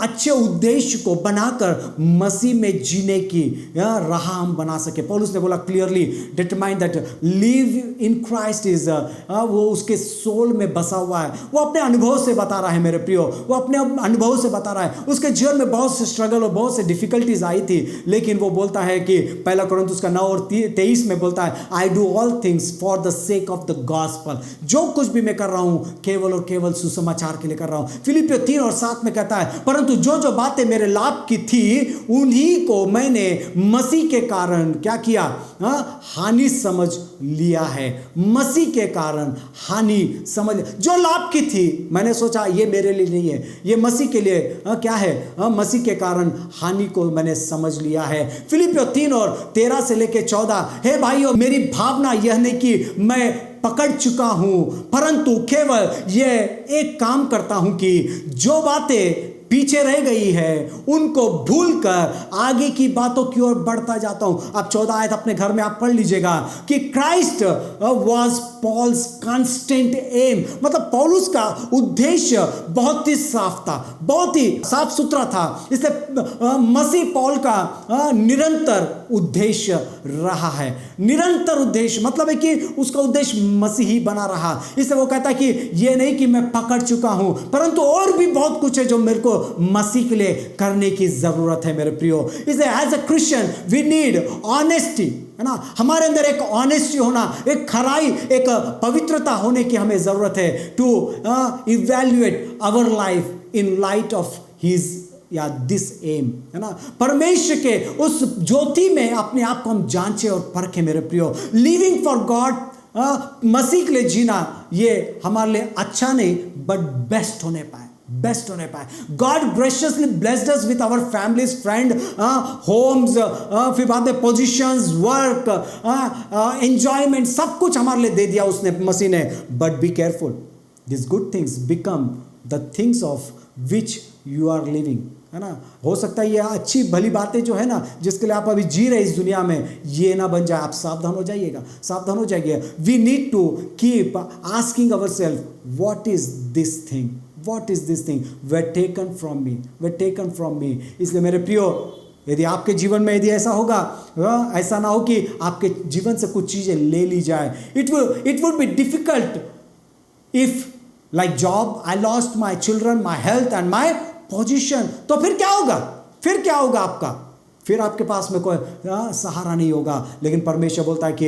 अच्छे उद्देश्य को बनाकर मसीह में जीने की राह हम बना सके। पौलुस ने बोला clearly, determine that live in Christ is, वो उसके सोल में बसा हुआ है। वो अपने अनुभव से बता रहा है मेरे प्रियो, वो अपने अनुभव से बता रहा है। उसके जीवन में बहुत से स्ट्रगल और बहुत से डिफिकल्टीज आई थी, लेकिन वो बोलता है कि 1 कोरिन्थियों का 9 और 23 में बोलता है, I do all things for the sake of the gospel. जो कुछ भी मैं कर रहा हूँ केवल और केवल सुसमाचार के लिए कर रहा हूं। फिलिपियों 3 और 7 में कहता है, परंतु जो जो बातें मेरे लाभ की थी उन्हीं को मैंने मसीह के कारण क्या किया, हानि समझ लिया है। मसीह के कारण हानि समझ, जो लाभ की थी मैंने सोचा ये मेरे लिए नहीं है, ये मसीह के लिए क्या है, मसीह के कारण हानि को मैंने समझ लिया है। फिलिपियों 3 और 13 से लेकर 14, हे भाइयों, मेरी भावना यह नहीं कि मैं पकड़ चुका हूं, परंतु केवल ये एक काम करता हूं कि जो बातें पीछे रह गई है उनको भूलकर आगे की बातों की ओर बढ़ता जाता हूं। अब 14 आयत अपने घर में आप पढ़ लीजिएगा कि Christ was Paul's constant aim, मतलब पौलुस का उद्देश्य बहुत ही साफ था, बहुत ही साफ सुथरा था। इसलिए मसीह पौल का निरंतर उद्देश्य रहा है। निरंतर उद्देश्य मतलब है कि उसका उद्देश्य मसीह ही बना रहा। इसलिए वो कहता है कि ये नहीं कि मैं पकड़ चुका हूं, परंतु और भी बहुत कुछ है जो मेरे को मसीह के लिए करने की जरूरत है मेरे प्रियो। इसलिए as a Christian we need honesty, है ना, हमारे अंदर एक ऑनेस्टी होना, एक खराई, एक पवित्रता होने की हमें जरूरत है to evaluate our life in light of his या दिस एम, है ना। परमेश्वर के उस ज्योति में अपने आप को हम जांचे और परखें मेरे प्रियो। लिविंग फॉर गॉड, मसीह के लिए जीना, ये हमारे लिए अच्छा नहीं बट बेस्ट होने पाए, बेस्ट होने पाए। God graciously blessed us with our families, friend, homes, फिर बाद में पोजीशंस, वर्क, एंजॉयमेंट, सब कुछ हमारे लिए दे दिया उसने, मसीह ने। But be careful, this good things become the things of which you are living, है ना। हो सकता है ये अच्छी भली बातें जो है ना, जिसके लिए आप अभी जी रहे इस दुनिया में, ये ना बन जाए। आप सावधान हो जाइएगा, सावधान हो जाइए। We need to keep asking our self, what is this thing, what is this thing were taken from me, were taken from me। इसलिए मेरे प्रियो, यदि आपके जीवन में यदि ऐसा होगा, ऐसा ना हो कि आपके जीवन से कुछ चीजें ले ली जाए। it would be difficult if like job I lost my children, my health and my position। तो फिर क्या होगा, फिर क्या होगा आपका, फिर आपके पास में कोई सहारा नहीं होगा। लेकिन परमेश्वर बोलता है कि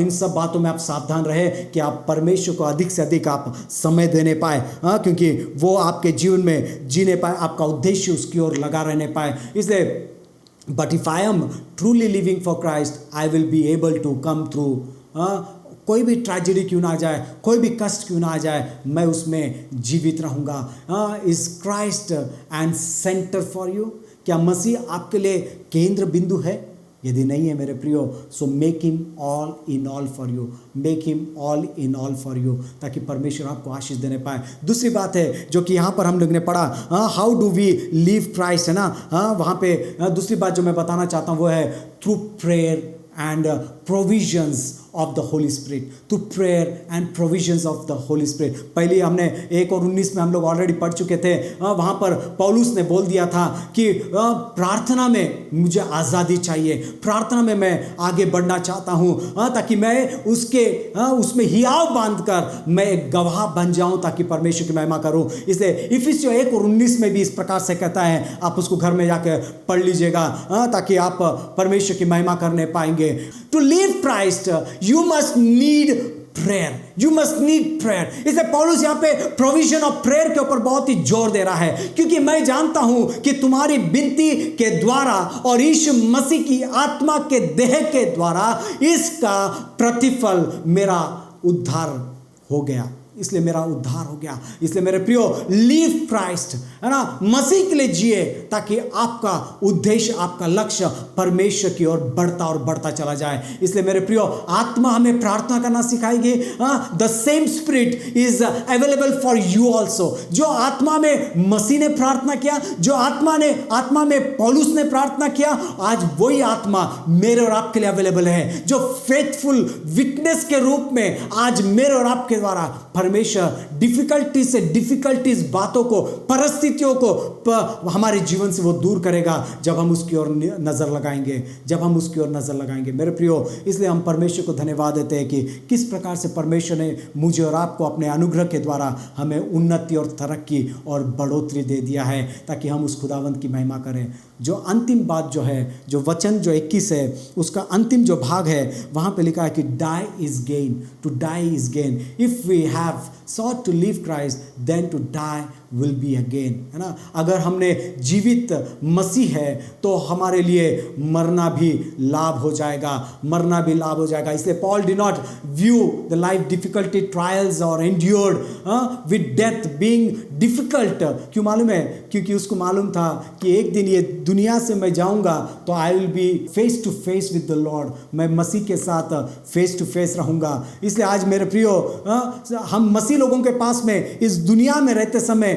इन सब बातों में आप सावधान रहे कि आप परमेश्वर को अधिक से अधिक आप समय देने पाए, क्योंकि वो आपके जीवन में जीने पाए, आपका उद्देश्य उसकी ओर लगा रहने पाए। इसलिए but if I am truly living for Christ, I will be able to come through, कोई भी ट्रेजेडी क्यों ना आ जाए, कोई भी कष्ट क्यों ना आ जाए, मैं उसमें जीवित रहूँगा। Is Christ and centre for you, क्या मसीह आपके लिए केंद्र बिंदु है? यदि नहीं है मेरे प्रियो, so make him all in all for you, make him all in all for you, ताकि परमेश्वर आपको आशीष देने पाए। दूसरी बात है जो कि यहाँ पर हम लोग ने पढ़ा, how do we live Christ, है ना। वहाँ पे दूसरी बात जो मैं बताना चाहता हूँ वो है through prayer and provisions of the Holy Spirit, to prayer and provisions of the Holy Spirit. पहले हमने 1 और 19 में हम लोग ऑलरेडी पढ़ चुके थे। वहाँ पर पौलुस ने बोल दिया था कि प्रार्थना में मुझे आज़ादी चाहिए, प्रार्थना में मैं आगे बढ़ना चाहता हूँ ताकि मैं उसमें हियाव बांधकर मैं एक गवाह बन जाऊँ ताकि परमेश्वर की महिमा करूँ। इसलिए इफिसियों 1 और 19 में भी इस प्रकार से कहता है, आप उसको घर में जाकर पढ़ लीजिएगा ताकि आप परमेश्वर की महिमा करने पाएंगे। To live Christ you must need prayer, you must need prayer. इसलिए पौलुस यहाँ पे प्रोविजन ऑफ प्रेयर के ऊपर बहुत ही जोर दे रहा है, क्योंकि मैं जानता हूं कि तुम्हारी विनती के द्वारा और यीशु मसीह की आत्मा के देह के द्वारा इसका प्रतिफल मेरा उद्धार हो गया। इसलिए मेरा उद्धार हो गया। इसलिए मेरे प्रियो, लीव क्राइस्ट, है ना, मसीह के लिए जिए ताकि आपका उद्देश्य, आपका लक्ष्य परमेश्वर की ओर बढ़ता और बढ़ता चला जाए। इसलिए मेरे प्रियो, आत्मा हमें प्रार्थना करना सिखाएगी। The same spirit is available for you also. जो आत्मा में मसीह ने प्रार्थना किया, जो आत्मा में पौलुस ने प्रार्थना किया, आज वही आत्मा मेरे और आपके लिए अवेलेबल है, जो फेथफुल विटनेस के रूप में आज मेरे और आपके द्वारा परमेश्वर डिफिकल्टीज बातों को, परिस्थितियों को हमारे जीवन से वो दूर करेगा जब हम उसकी ओर नजर लगाएंगे, मेरे प्रियो। इसलिए हम परमेश्वर को धन्यवाद देते हैं कि किस प्रकार से परमेश्वर ने मुझे और आपको अपने अनुग्रह के द्वारा हमें उन्नति और तरक्की और बढ़ोतरी दे दिया है ताकि हम उस खुदावंत की महिमा करें। जो अंतिम बात जो है, जो वचन जो 21 है, उसका अंतिम जो भाग है, वहाँ पे लिखा है कि die is gain, to die is gain. If we have sought to live Christ, then to die will be again, है ना। अगर हमने जीवित मसीह है तो हमारे लिए मरना भी लाभ हो जाएगा, इसलिए Paul did not view the life difficulty, trials or endured with death being difficult। क्यों मालूम है? क्योंकि उसको मालूम था कि एक दिन ये दुनिया से मैं जाऊंगा तो I will be face to face with the Lord, मैं मसीह के साथ फेस टू फेस रहूंगा। इसलिए आज मेरे प्रियो, हम मसीह लोगों के पास में इस दुनिया में रहते समय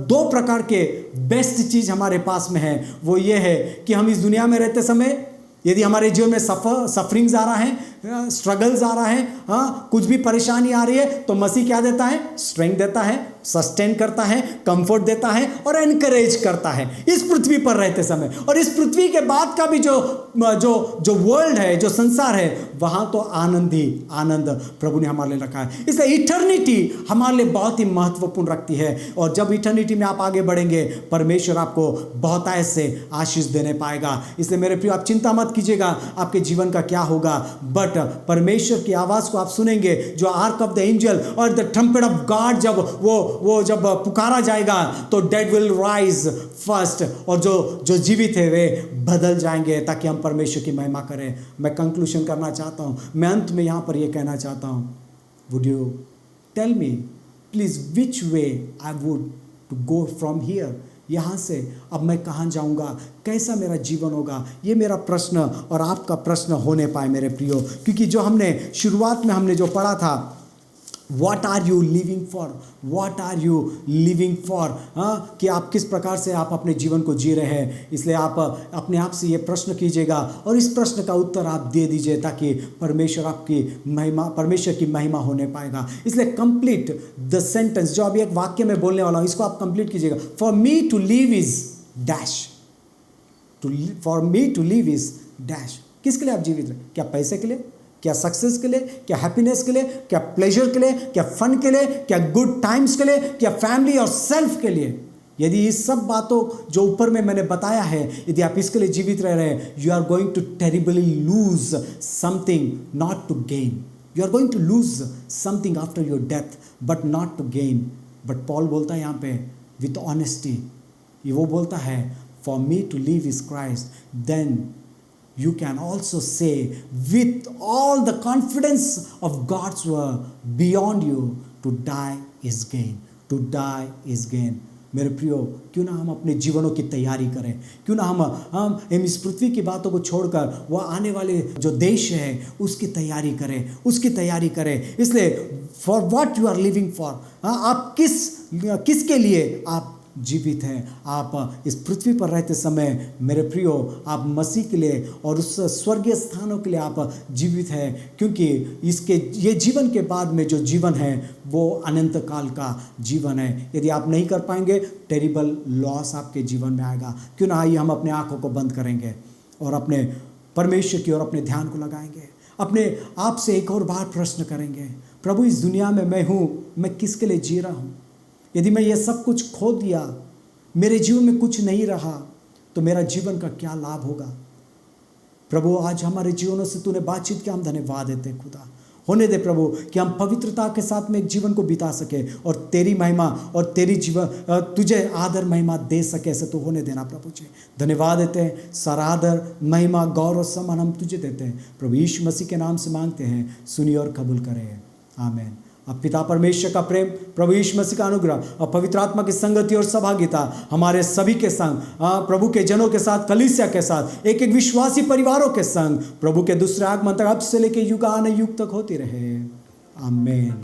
2 प्रकार के बेस्ट चीज हमारे पास में है। वो ये है कि हम इस दुनिया में रहते समय यदि हमारे जीवन में सफरिंग्स आ रहा है, स्ट्रगल्स आ रहा है, कुछ भी परेशानी आ रही है, तो मसीह क्या देता है? स्ट्रेंथ देता है, सस्टेन करता है, कंफर्ट देता है और एनकरेज करता है इस पृथ्वी पर रहते समय। और इस पृथ्वी के बाद का भी जो वर्ल्ड है, जो संसार है, वहां तो आनंद ही आनंद प्रभु ने हमारे लिए रखा है। इसलिए इटर्निटी हमारे लिए बहुत ही महत्वपूर्ण रखती है। और जब इटर्निटी में आप आगे बढ़ेंगे, परमेश्वर आपको बहुत ऐसे आशीष देने पाएगा। इसलिए मेरे प्रिय, आप चिंता मत कीजिएगा आपके जीवन का क्या होगा, बट परमेश्वर की आवाज को आप सुनेंगे, जो आर्क ऑफ द एंजल और द ट्रम्पेट ऑफ गॉड जब वो जब पुकारा जाएगा तो डेड विल राइज फर्स्ट, और जो जीवित है वे बदल जाएंगे ताकि हम परमेश्वर की महिमा करें। मैं कंक्लूजन करना चाहता हूं, मैं अंत में यहां पर यह कहना चाहता हूं, would you tell me please which way I would to go from here? यहाँ से अब मैं कहाँ जाऊँगा, कैसा मेरा जीवन होगा? ये मेरा प्रश्न और आपका प्रश्न होने पाए मेरे प्रियो, क्योंकि जो हमने शुरुआत में हमने जो पढ़ा था, What are you living for? What are you living for? कि आप किस प्रकार से आप अपने जीवन को जी रहे हैं। इसलिए आप अपने आप से ये प्रश्न कीजिएगा और इस प्रश्न का उत्तर आप दे दीजिए ताकि परमेश्वर की महिमा होने पाएगा। इसलिए कंप्लीट द सेंटेंस, जो अभी एक वाक्य में बोलने वाला हूँ, इसको आप कंप्लीट कीजिएगा। For me to live is dash, for me to live is dash. किसके लिए आप जीवित रहे? क्या पैसे के लिए? क्या सक्सेस के लिए? क्या हैप्पीनेस के लिए? क्या प्लेजर के लिए? क्या फन के लिए? क्या गुड टाइम्स के लिए? क्या फैमिली और सेल्फ के लिए? यदि इस सब बातों जो ऊपर में मैंने बताया है, यदि आप इसके लिए जीवित रह रहे हैं, you are going to terribly lose something not to gain. You are going to lose something after your death but not to gain. But Paul बोलता है यहाँ पे विथ ऑनेस्टी, वो बोलता है for me to live is Christ, then you can also say with all the confidence of God's word beyond you, to die is gain, to die is gain। मेरे प्रियो, क्यों ना हम अपने जीवनों की तैयारी करें, क्यों ना हम इस पृथ्वी की बातों को छोड़कर वो आने वाले जो देश है उसकी तैयारी करें। इसलिए for what you are living for, आप किसके लिए आप जीवित हैं। आप इस पृथ्वी पर रहते समय मेरे प्रियो आप मसीह के लिए और उस स्वर्गीय स्थानों के लिए आप जीवित हैं, क्योंकि ये जीवन के बाद में जो जीवन है वो अनंत काल का जीवन है। यदि आप नहीं कर पाएंगे, टेरिबल लॉस आपके जीवन में आएगा। क्यों ना आइए हम अपने आँखों को बंद करेंगे और अपने परमेश्वर की ओर अपने ध्यान को लगाएंगे। अपने आप से एक और बार प्रश्न करेंगे, प्रभु इस दुनिया में मैं हूँ, मैं किसके लिए जी रहा हूँ? यदि मैं ये सब कुछ खो दिया, मेरे जीवन में कुछ नहीं रहा, तो मेरा जीवन का क्या लाभ होगा? प्रभु आज हमारे जीवनों से तूने बातचीत किया, हम धन्यवाद देते हैं खुदा। होने दे प्रभु कि हम पवित्रता के साथ में एक जीवन को बिता सके और तेरी महिमा और तेरी जीवन तुझे आदर महिमा दे सके, ऐसे तो होने देना प्रभु जी। धन्यवाद देते हैं, सारा आदर महिमा गौरव सम्मान हम तुझे देते हैं। प्रभु यीशु मसीह के नाम से मांगते हैं, सुनिए और कबूल करें, आमीन। अब पिता परमेश्वर का प्रेम, प्रभु यीशु मसीह का अनुग्रह और पवित्र आत्मा की संगति और सहभागिता हमारे सभी के संग, प्रभु के जनों के साथ, कलीसिया के साथ, एक एक विश्वासी परिवारों के संग प्रभु के दूसरे आगमन तक अब से लेकर युगान युग तक होती रहे, आमीन।